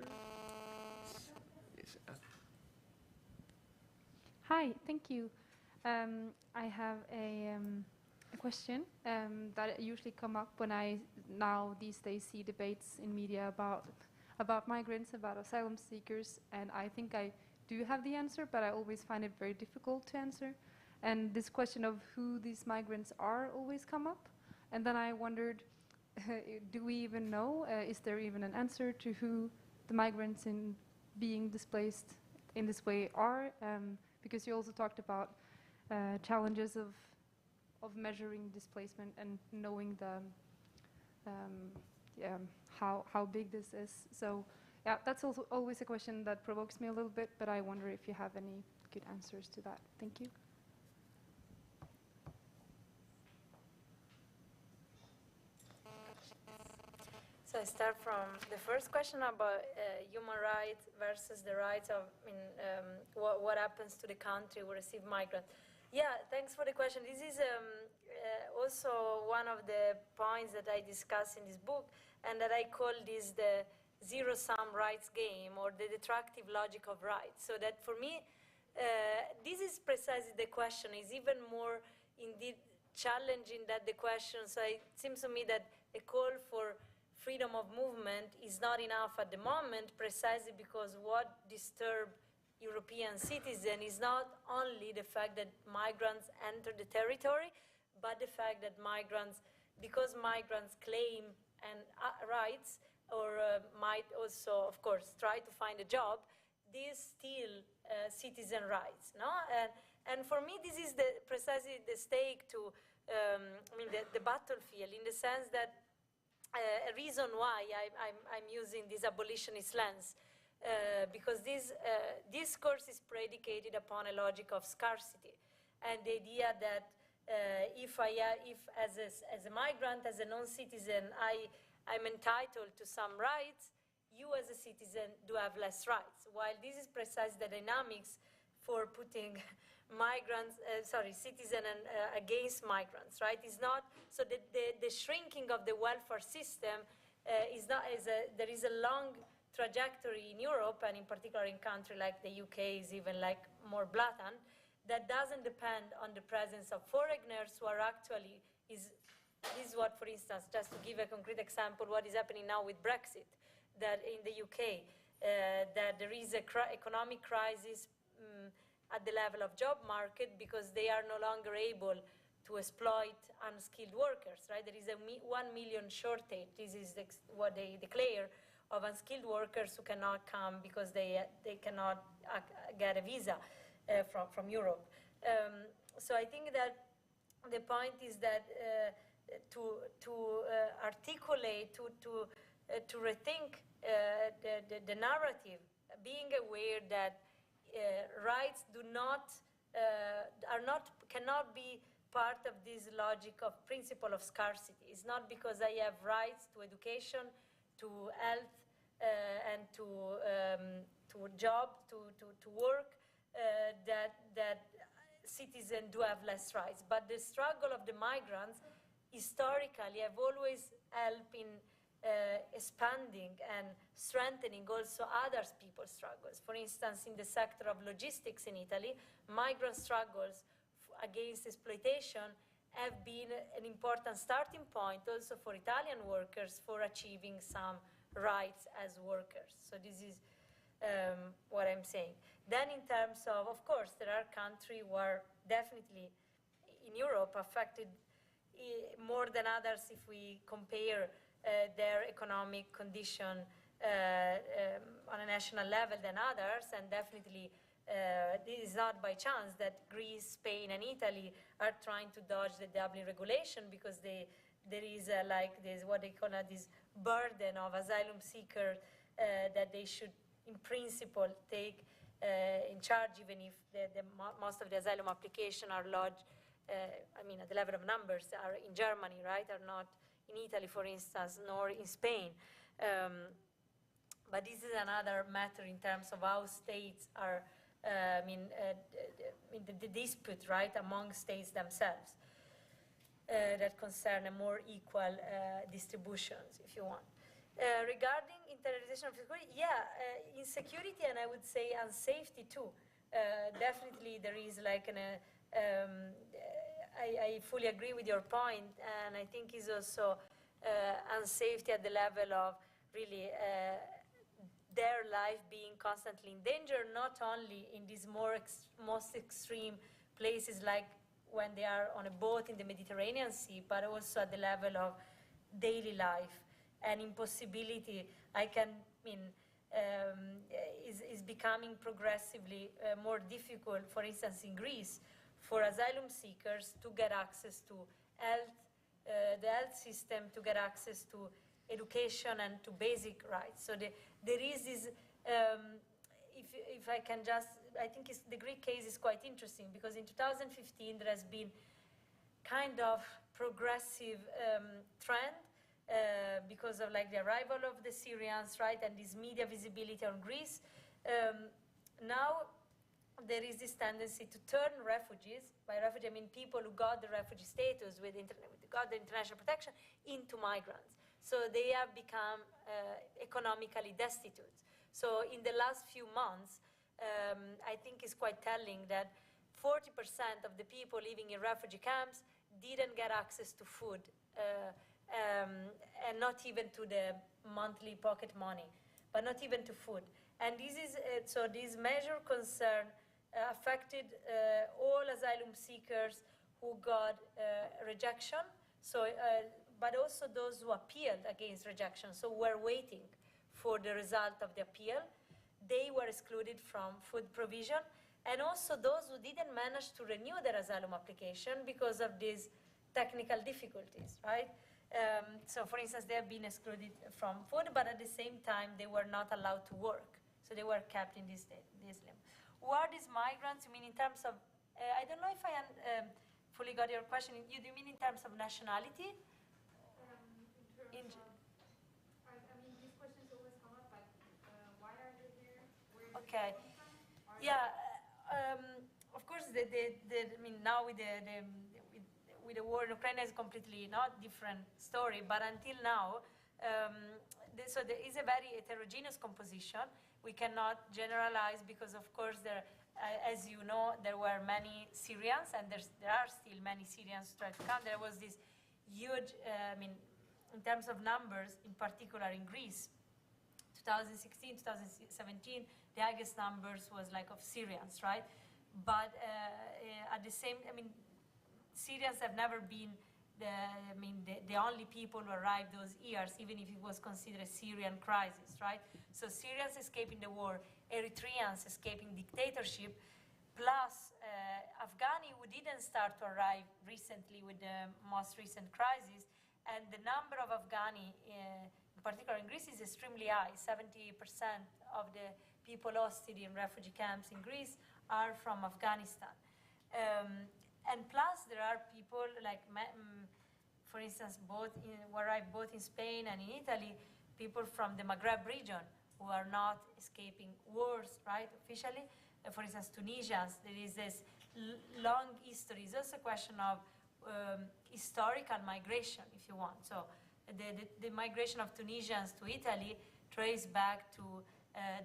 Yes. Hi, thank you. I have a question that usually come up when I these days see debates in media about migrants, about asylum seekers, and I think I do have the answer, but I always find it very difficult to answer. And this question of who these migrants are always come up, and then I wondered, do we even know? Is there even an answer to who the migrants in being displaced in this way are? Because you also talked about challenges of measuring displacement and knowing the how big this is. So Yeah, that's also always a question that provokes me a little bit, but I wonder if you have any good answers to that. Thank you. So I start from the first question about human rights versus the rights of what happens to the country who receive migrants. Yeah, thanks for the question. This is also one of the points that I discuss in this book, and that I call this the zero-sum rights game, or the destructive logic of rights. So that for me, this is precisely the question. Is even more indeed challenging than the question. So it seems to me that a call for freedom of movement is not enough at the moment, precisely because what disturbs European citizens is not only the fact that migrants enter the territory, but the fact that migrants, because migrants claim and rights, or might also, of course, try to find a job, these still citizen rights, no? And for me, this is precisely the stake to, the battlefield, in the sense that a reason why I'm using this abolitionist lens, because this discourse is predicated upon a logic of scarcity, and the idea that if as a migrant, as a non-citizen, I'm entitled to some rights, you as a citizen do have less rights. While this is precisely the dynamics for putting citizen against migrants, right? It's not, so the shrinking of the welfare system is not, there is a long trajectory in Europe, and in particular in countries like the UK is even like more blatant, that doesn't depend on the presence of foreigners who are actually, this is what, for instance, just to give a concrete example, what is happening now with Brexit, that in the UK, that there is a economic crisis at the level of job market, because they are no longer able to exploit unskilled workers, right? There is a 1 million shortage. This is what they declare, of unskilled workers who cannot come because they cannot get a visa from Europe. So I think that the point is that to articulate, to rethink the narrative, being aware that rights cannot be part of this logic of principle of scarcity. It's not because I have rights to education, to health, and to job, to work, that citizens do have less rights. But the struggle of the migrants historically have always helped in expanding and strengthening also other people's struggles. For instance, in the sector of logistics in Italy, migrant struggles against exploitation have been an important starting point also for Italian workers for achieving some rights as workers. So this is what I'm saying. Then in terms of course, there are countries who are definitely in Europe affected more than others if we compare their economic condition on a national level than others, and definitely this is not by chance that Greece, Spain, and Italy are trying to dodge the Dublin regulation, because there is like this, what they call this burden of asylum seekers that they should, in principle, take in charge, even if most of the asylum applications are lodged, at the level of numbers, are in Germany, right, are not in Italy, for instance, nor in Spain. But this is another matter in terms of how states are, the dispute, right, among states themselves that concern a more equal distributions, if you want. Regarding internalization of security, insecurity, and I would say unsafety too. Definitely there is like I fully agree with your point, and I think is also unsafety at the level of really their life being constantly in danger, not only in these most extreme places like when they are on a boat in the Mediterranean Sea, but also at the level of daily life and impossibility. Is becoming progressively more difficult, for instance, in Greece, for asylum seekers to get access to health, the health system, to get access to education and to basic rights. So there is this, if I can just, I think the Greek case is quite interesting because in 2015 there has been kind of progressive trend because of like the arrival of the Syrians, right, and this media visibility on Greece. Now there is this tendency to turn refugees, by refugee I mean people who got the refugee status got the international protection, into migrants. So they have become economically destitute. So in the last few months, I think it's quite telling that 40% of the people living in refugee camps didn't get access to food, and not even to the monthly pocket money, but not even to food. And this is, so this measure concern affected all asylum seekers who got rejection, so, but also those who appealed against rejection, so were waiting for the result of the appeal. They were excluded from food provision, and also those who didn't manage to renew their asylum application because of these technical difficulties, right? So for instance, they have been excluded from food, but at the same time, they were not allowed to work. So they were kept in this limbo. Who are these migrants? You mean in terms of, I don't know if I fully got your question. Do you mean in terms of nationality? In terms of, I mean, these questions always come up, like, why are they here? Where do Okay. they come from? Yeah, of course, I mean, now with the war in Ukraine is completely not different story, but until now, so there is a very heterogeneous composition. We cannot generalize because, of course, there, as you know, there were many Syrians, and there are still many Syrians trying to come. There was this huge, I mean, in terms of numbers, in particular in Greece, 2016, 2017, the highest numbers was like of Syrians, right? But at the same, I mean, Syrians have never been the only people who arrived those years, even if it was considered a Syrian crisis, right? So Syrians escaping the war, Eritreans escaping dictatorship, plus Afghani who didn't start to arrive recently with the most recent crisis, and the number of Afghani, in particular in Greece, is extremely high. 70% of the people hosted in refugee camps in Greece are from Afghanistan. And plus, there are people like, for instance, who arrived both in Spain and in Italy, people from the Maghreb region who are not escaping wars, right, officially. For instance, Tunisians, there is this long history. It's also a question of historical migration, if you want. So the migration of Tunisians to Italy traced back to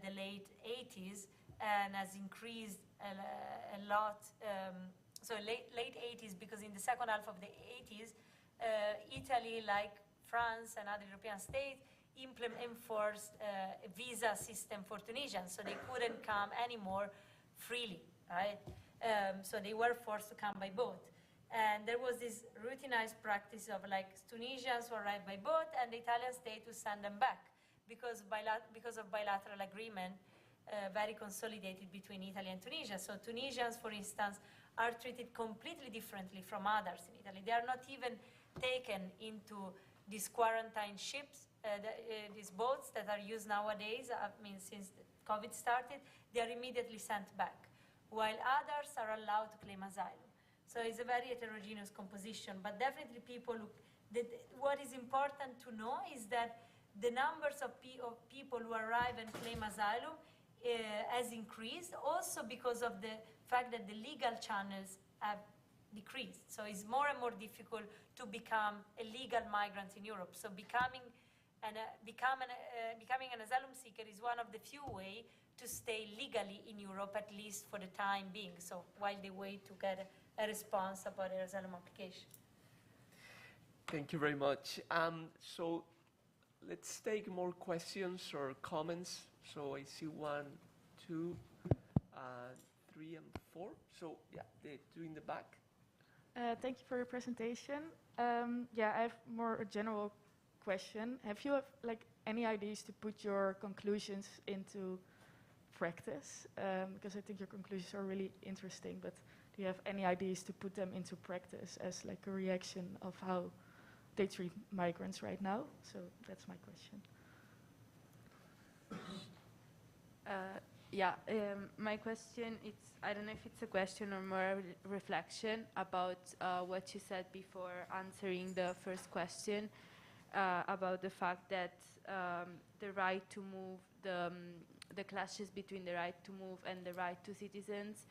the late 80s and has increased a lot. So late 80s, because in the second half of the 80s, Italy, like France and other European states, enforced a visa system for Tunisians, so they couldn't come anymore freely, right? So they were forced to come by boat. And there was this routinized practice of like Tunisians who arrived by boat and the Italian state would send them back because of bilateral agreement, very consolidated between Italy and Tunisia. So Tunisians, for instance, are treated completely differently from others in Italy. They are not even taken into these quarantine ships, these boats that are used nowadays, I mean, since COVID started, they are immediately sent back, while others are allowed to claim asylum. So it's a very heterogeneous composition, but definitely people who, what is important to know is that the numbers of people who arrive and claim asylum has increased, also because of the fact that the legal channels have decreased. So it's more and more difficult to become a legal migrant in Europe. So becoming an asylum seeker is one of the few ways to stay legally in Europe, at least for the time being. So while they wait to get a response about their asylum application. Thank you very much. So let's take more questions or comments. So I see 1, 2, 3, and 4. So yeah, the two in the back. Thank you for your presentation. Yeah, I have more a general question. Have you like any ideas to put your conclusions into practice? Because I think your conclusions are really interesting, but do you have any ideas to put them into practice as like a reaction of how they treat migrants right now? So that's my question. My question, I don't know if it's a question or more a reflection about what you said before answering the first question about the fact that the right to move, the clashes between the right to move and the right to citizens,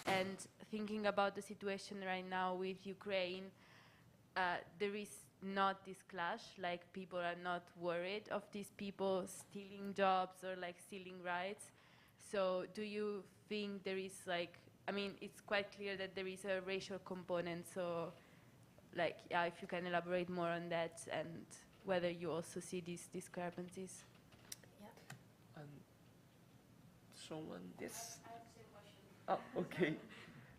and thinking about the situation right now with Ukraine, there is not this clash, like people are not worried of these people stealing jobs or like stealing rights. So do you think there is like, I mean, it's quite clear that there is a racial component, so like, yeah, if you can elaborate more on that and whether you also see these discrepancies. Yeah. And someone, yes? I have the same question. Oh, okay.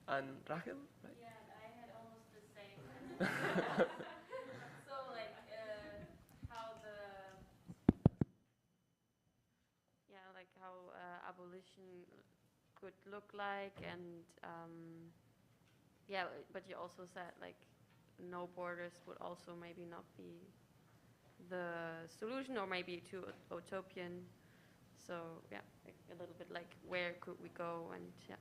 And Rachel, right? Yeah, I had almost the same. So, like, how abolition could look like, and yeah, but you also said like no borders would also maybe not be the solution, or maybe too utopian. So yeah, like a little bit like where could we go, and yeah.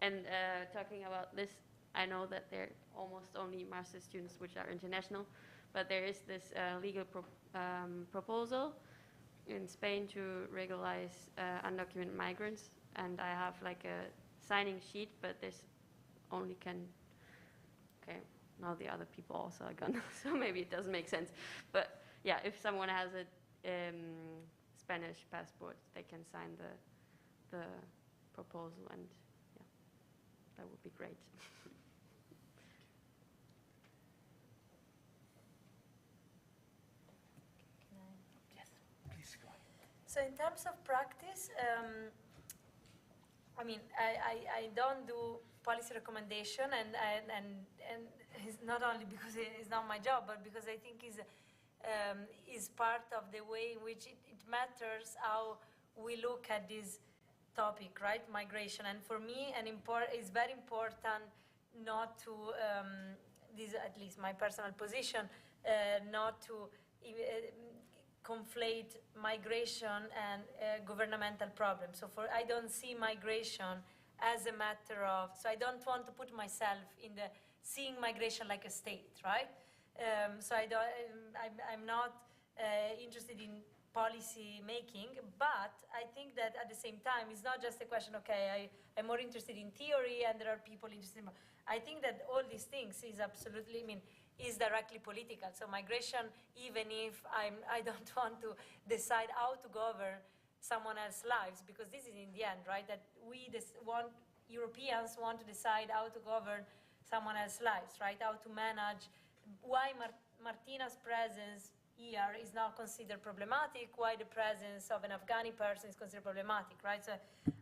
And talking about this, I know that there are almost only master students which are international, but there is this legal proposal in Spain to regularize undocumented migrants, and I have like a signing sheet, but this only can, okay, now the other people also are gone, so maybe it doesn't make sense. But yeah, if someone has a Spanish passport, they can sign the proposal, and yeah, that would be great. So in terms of practice, I mean, I don't do policy recommendation, and it's not only because it's not my job, but because I think is part of the way in which it matters how we look at this topic, right? Migration, and for me, it's very important not to this, at least my personal position, not to conflate migration and governmental problems. So I don't see migration as a matter of, so I don't want to put myself in the seeing migration like a state, right? So I'm not interested in policy making, but I think that at the same time, it's not just a question, okay, I'm more interested in theory and there are people interested in, I think that all these things is absolutely, I mean, is directly political. So migration, even if I don't want to decide how to govern someone else's lives, because this is in the end, right, that Europeans want to decide how to govern someone else's lives, right, how to manage, why Martina's presence here is now considered problematic, why the presence of an Afghani person is considered problematic, right? So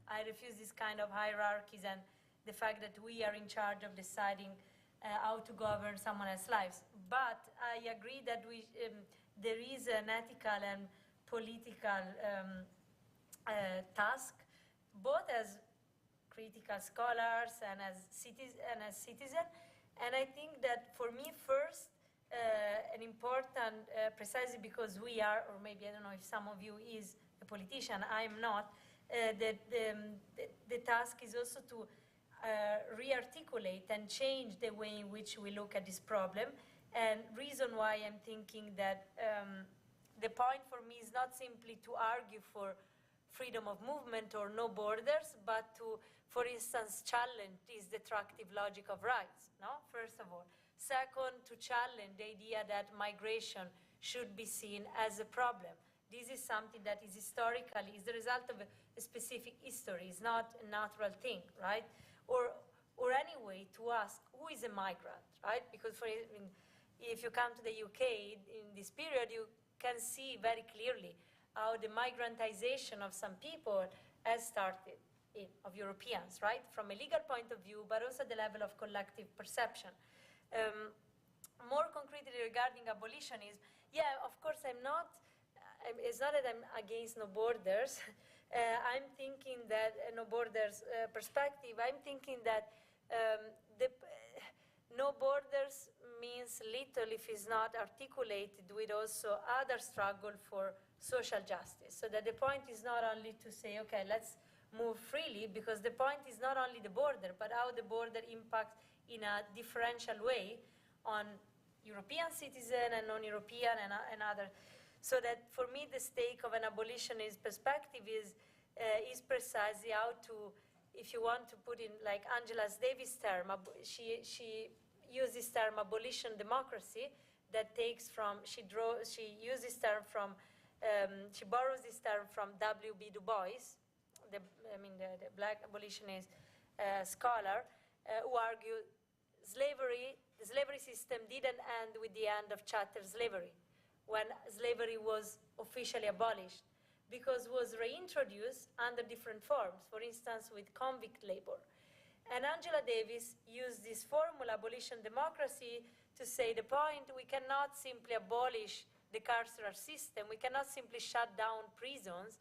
I refuse this kind of hierarchies and the fact that we are in charge of deciding how to govern someone else's lives. But I agree that there is an ethical and political task, both as critical scholars and as citizens. And I think that for me, first, an important, precisely because we are, or maybe I don't know if some of you is a politician, I'm not, the task is also to re-articulate and change the way in which we look at this problem. And reason why I'm thinking that the point for me is not simply to argue for freedom of movement or no borders, but to, for instance, challenge this destructive logic of rights, no? First of all. Second, to challenge the idea that migration should be seen as a problem. This is something that is historically, is the result of a specific history, it's not a natural thing, right? Or anyway, to ask, who is a migrant, right? Because if you come to the UK in this period, you can see very clearly how the migrantization of some people has started of Europeans, right? From a legal point of view, but also the level of collective perception. More concretely regarding abolitionism, yeah, of course it's not that I'm against no borders. I'm thinking that no borders perspective, I'm thinking that no borders means means little if it's not articulated with also other struggle for social justice. So that the point is not only to say, okay, let's move freely, because the point is not only the border, but how the border impacts in a differential way on European citizen and non-European and other. So that for me, the stake of an abolitionist perspective is precisely how to, if you want to put in like Angela Davis' term, she used this term abolition democracy that takes from, she used this term from, she borrows this term from W.B. Du Bois, the black abolitionist scholar, who argued the slavery system didn't end with the end of chattel slavery, when slavery was officially abolished, because it was reintroduced under different forms, for instance, with convict labor. And Angela Davis used this formula, abolition democracy, to say the point, we cannot simply abolish the carceral system, we cannot simply shut down prisons,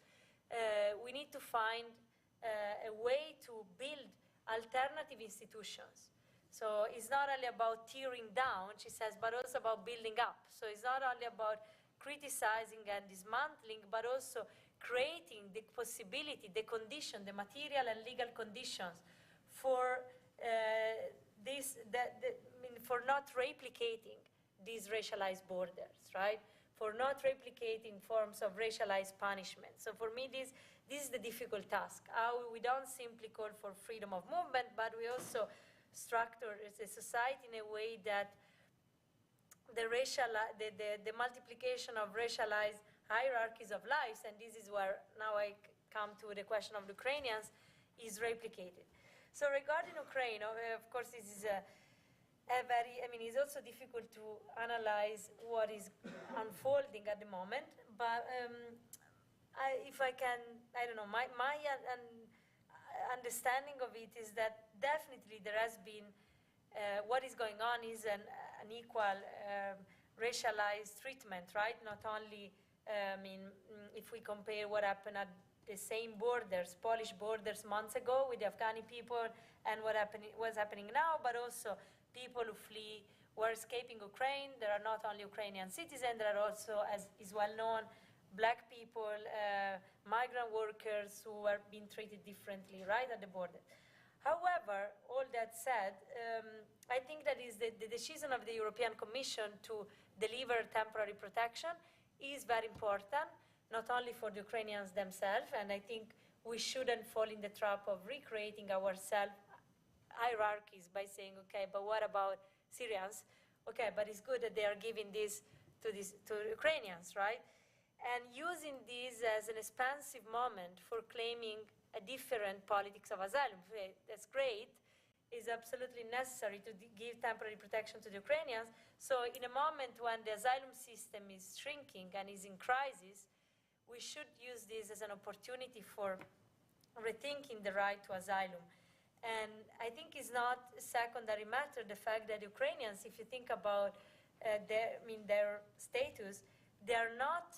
we need to find a way to build alternative institutions. So it's not only about tearing down, she says, but also about building up. So it's not only about criticizing and dismantling, but also creating the possibility, the condition, the material and legal conditions for for not replicating these racialized borders, right? For not replicating forms of racialized punishment. So for me, this is the difficult task. How we don't simply call for freedom of movement, but we also structure a society in a way that the multiplication of racialized hierarchies of lives, and this is where now I come to the question of the Ukrainians, is replicated. So regarding Ukraine, of course, this is it's also difficult to analyze what is unfolding at the moment, but if I can, I don't know, my understanding of it is that definitely there has been, what is going on is an equal racialized treatment, right? Not only, if we compare what happened at the same borders, Polish borders months ago with the Afghani people and what's happening now, but also people who flee, who are escaping Ukraine. There are not only Ukrainian citizens, there are also, as is well known, black people, migrant workers who are being treated differently, right, at the border. However, all that said, I think that is the decision of the European Commission to deliver temporary protection is very important, not only for the Ukrainians themselves, and I think we shouldn't fall in the trap of recreating ourselves hierarchies by saying, okay, but what about Syrians? Okay, but it's good that they are giving this to Ukrainians, right? And using this as an expansive moment for claiming a different politics of asylum. That's great. It's absolutely necessary to give temporary protection to the Ukrainians. So in a moment when the asylum system is shrinking and is in crisis, we should use this as an opportunity for rethinking the right to asylum. And I think it's not a secondary matter, the fact that Ukrainians, if you think about their status, they are not,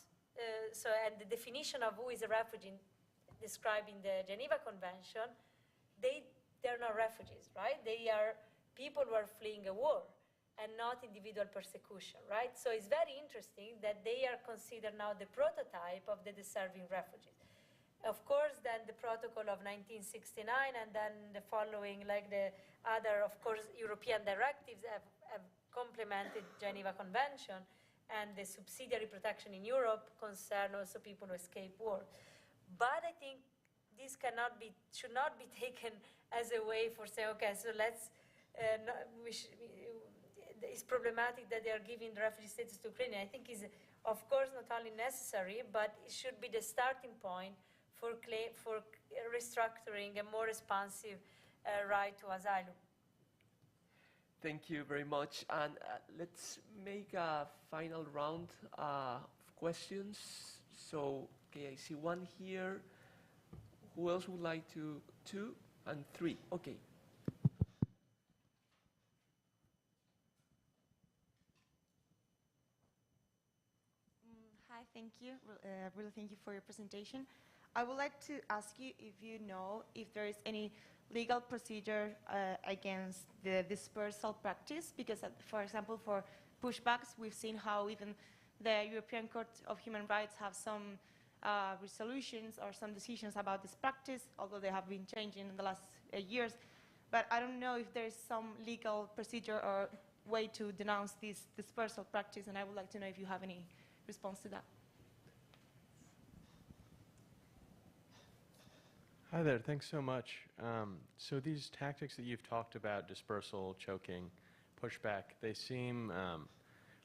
and the definition of who is a refugee described in the Geneva Convention, they're not refugees, right? They are people who are fleeing a war and not individual persecution, right? So it's very interesting that they are considered now the prototype of the deserving refugees. Of course, then the protocol of 1969 and then the following, like the other, of course, European directives have complemented Geneva Convention, and the subsidiary protection in Europe concern also people who escape war. But I think this should not be taken as a way for saying, okay, so let's, it's problematic that they are giving the refugee status to Ukraine. I think is, of course, not only necessary, but it should be the starting point for restructuring a more responsive right to asylum. Thank you very much. And let's make a final round of questions. So, okay, I see one here. Who else would like to? 2 and 3. Okay. Hi, thank you. Really thank you for your presentation. I would like to ask you if you know if there is any legal procedure against the dispersal practice? Because, for example, for pushbacks, we've seen how even the European Court of Human Rights have some resolutions or some decisions about this practice, although they have been changing in the last years. But I don't know if there's some legal procedure or way to denounce this dispersal practice, and I would like to know if you have any response to that. Hi there, thanks so much. So these tactics that you've talked about, dispersal, choking, pushback, they seem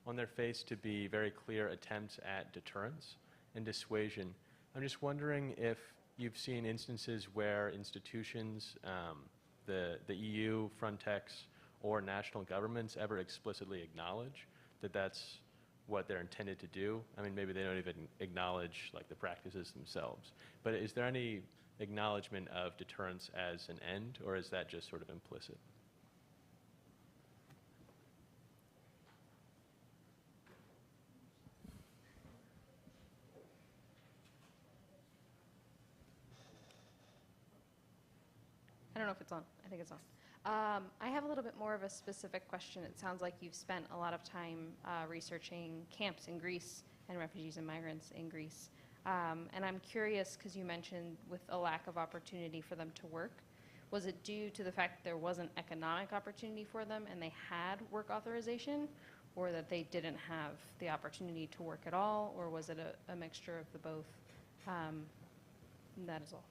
on their face to be very clear attempts at deterrence and dissuasion. I'm just wondering if you've seen instances where institutions, the EU, Frontex, or national governments ever explicitly acknowledge that that's what they're intended to do. I mean, maybe they don't even acknowledge like the practices themselves. But is there any acknowledgement of deterrence as an end, or is that just sort of implicit? I don't know if it's on. I think it's on. I have a little bit more of a specific question. It sounds like you've spent a lot of time researching camps in Greece and refugees and migrants in Greece. And I'm curious, because you mentioned with a lack of opportunity for them to work, was it due to the fact that there wasn't economic opportunity for them and they had work authorization, or that they didn't have the opportunity to work at all, or was it a mixture of the both? That is all.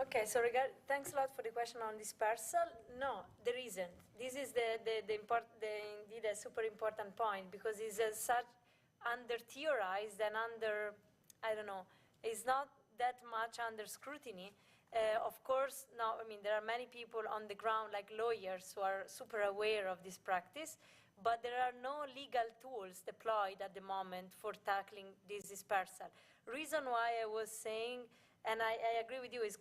Okay, so thanks a lot for the question on dispersal. No, there isn't. This is indeed a super important point, because it's such under-theorized and I don't know, it's not that much under scrutiny. Of course, no, I mean, there are many people on the ground, like lawyers, who are super aware of this practice, but there are no legal tools deployed at the moment for tackling this dispersal. Reason why I was saying, and I agree with you, is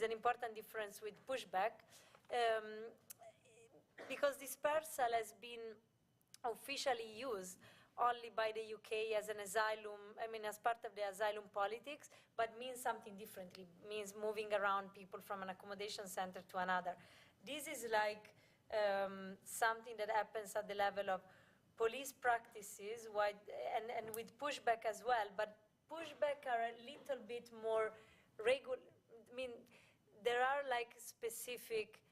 an important difference with pushback, because dispersal has been officially used only by the UK as an asylum, I mean, as part of the asylum politics, but means something differently, means moving around people from an accommodation center to another. This is like something that happens at the level of police practices, and with pushback as well, but pushback are a little bit more regular. I mean, there are like specific,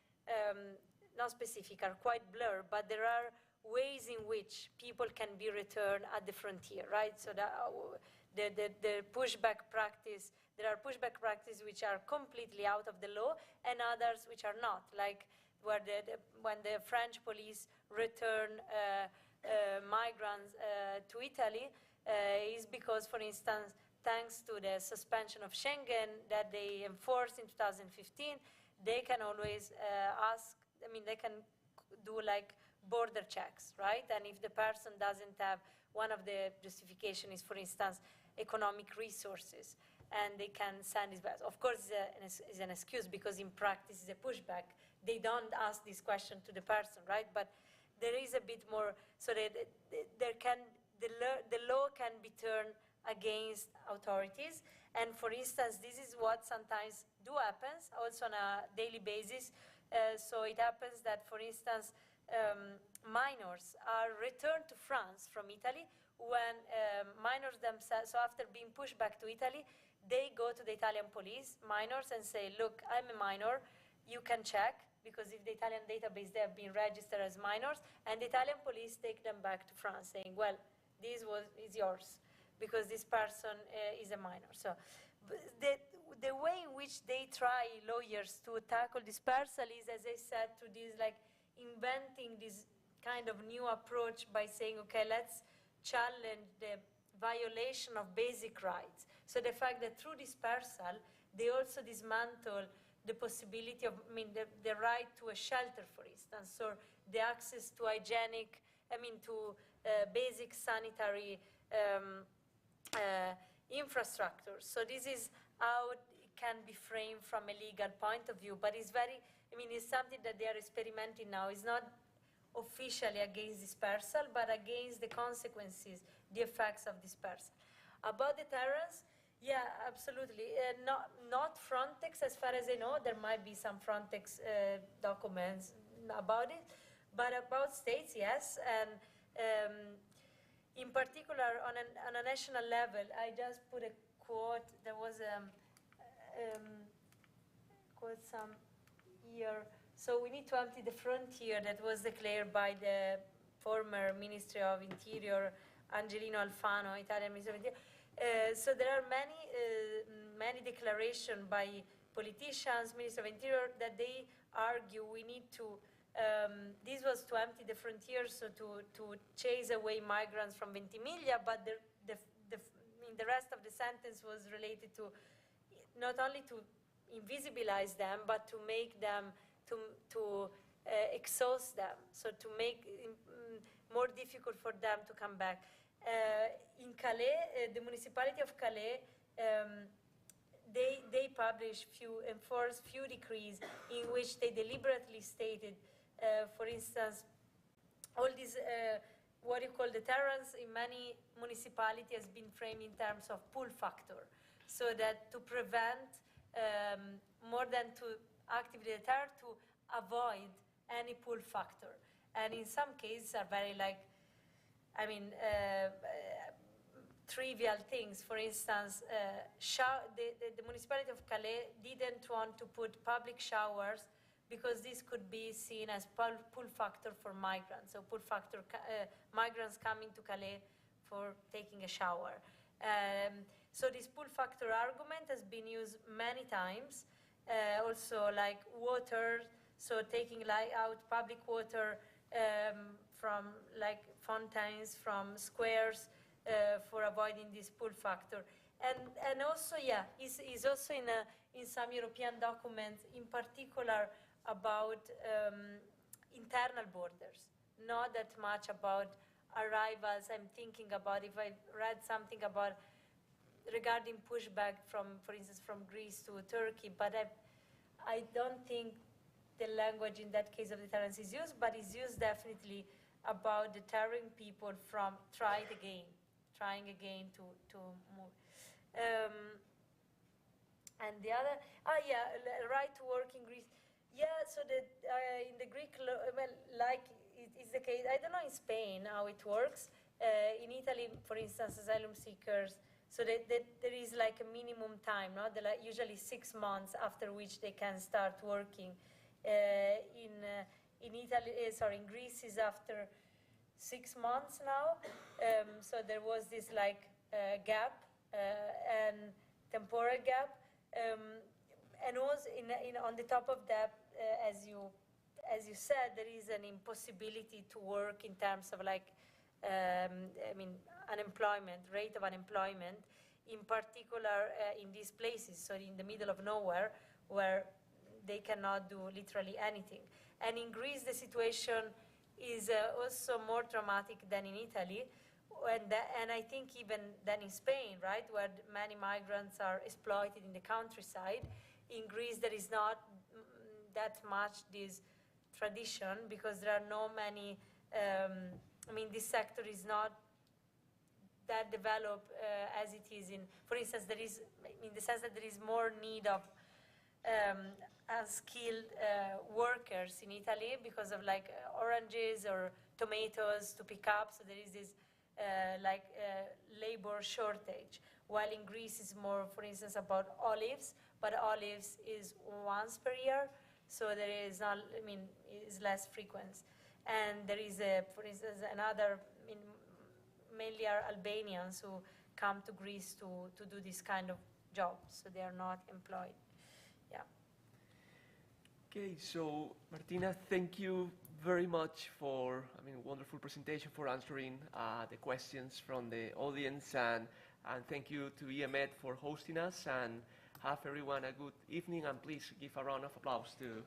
not specific, are quite blurred, but there are ways in which people can be returned at the frontier, right? So the pushback practice, there are pushback practices which are completely out of the law, and others which are not, like where when the French police return migrants to Italy, is because, for instance, thanks to the suspension of Schengen that they enforced in 2015, they can always they can do like border checks, right? And if the person doesn't have, one of the justification is, for instance, economic resources, and they can send this back. Of course, it's an excuse, because in practice it's a pushback. They don't ask this question to the person, right? But there is a bit more, so that the law can be turned against authorities. And for instance, this is what sometimes happens also on a daily basis. So it happens that, for instance, minors are returned to France from Italy when minors themselves, so after being pushed back to Italy, they go to the Italian police, minors, and say, look, I'm a minor, you can check, because if the Italian database, they have been registered as minors, and the Italian police take them back to France, saying, well, this is yours, because this person is a minor. So the way in which they try, lawyers, to tackle dispersal is, as I said, to this, like, inventing this kind of new approach by saying, okay, let's challenge the violation of basic rights. So the fact that through dispersal, they also dismantle the possibility of, the right to a shelter, for instance, or the access to hygienic, to basic sanitary infrastructure. So this is how it can be framed from a legal point of view, but it's very, it's something that they are experimenting now. It's not officially against dispersal, but against the consequences, the effects of dispersal. About deterrence, Yeah, absolutely. Not Frontex, as far as I know. There might be some Frontex documents about it, but about states, yes. And in particular, on a national level, I just put a quote. There was quote some year. So we need to empty the frontier that was declared by the former Ministry of Interior, Angelino Alfano, Italian Minister of Interior. So there are many declarations by politicians, Minister of Interior, that they argue we need to, this was to empty the frontiers, so to chase away migrants from Ventimiglia, but the rest of the sentence was related to not only to invisibilize them, but to make them, to exhaust them, so to make more difficult for them to come back. In Calais, the municipality of Calais, they published enforced few decrees in which they deliberately stated, for instance, all these what you call deterrence in many municipalities has been framed in terms of pull factor, so that to prevent more than to actively deter, to avoid any pull factor. And in some cases are very trivial things. For instance, the municipality of Calais didn't want to put public showers because this could be seen as pull factor for migrants. So pull factor, migrants coming to Calais for taking a shower. So this pull factor argument has been used many times. Also like water, so taking out public water from like fountains, from squares, for avoiding this pull factor. And also, yeah, is also in some European documents, in particular about internal borders, not that much about arrivals. I'm thinking about, if I read something about regarding pushback from, for instance, from Greece to Turkey, but I don't think the language in that case of deterrence is used, but is used definitely about deterring people from trying again to move. And the other, right to work in Greece. Yeah, so that in the Greek law, well, like it is the case, I don't know in Spain how it works. In Italy, for instance, asylum seekers, so that there is like a minimum time, no? They're like usually 6 months after which they can start working. In Greece is after 6 months now. So there was this like gap and temporal gap, and also on the top of that, as you said, there is an impossibility to work in terms of like unemployment, rate of unemployment, in particular in these places, so in the middle of nowhere, where they cannot do literally anything. And in Greece, the situation is also more dramatic than in Italy, and I think even than in Spain, right, where many migrants are exploited in the countryside. In Greece, there is not that much this tradition, because there are no many, this sector is not that developed as it is in, for instance, there is, in the sense that there is more need of unskilled workers in Italy because of like oranges or tomatoes to pick up, so there is this labor shortage, while in Greece is more, for instance, about olives, but olives is once per year, so there is not, is less frequent. And there is, for instance, another, mainly are Albanians who come to Greece to do this kind of job, so they are not employed. Yeah. Okay, so Martina, thank you very much for, wonderful presentation, for answering the questions from the audience, and thank you to IEMed for hosting us, and have everyone a good evening, and please give a round of applause to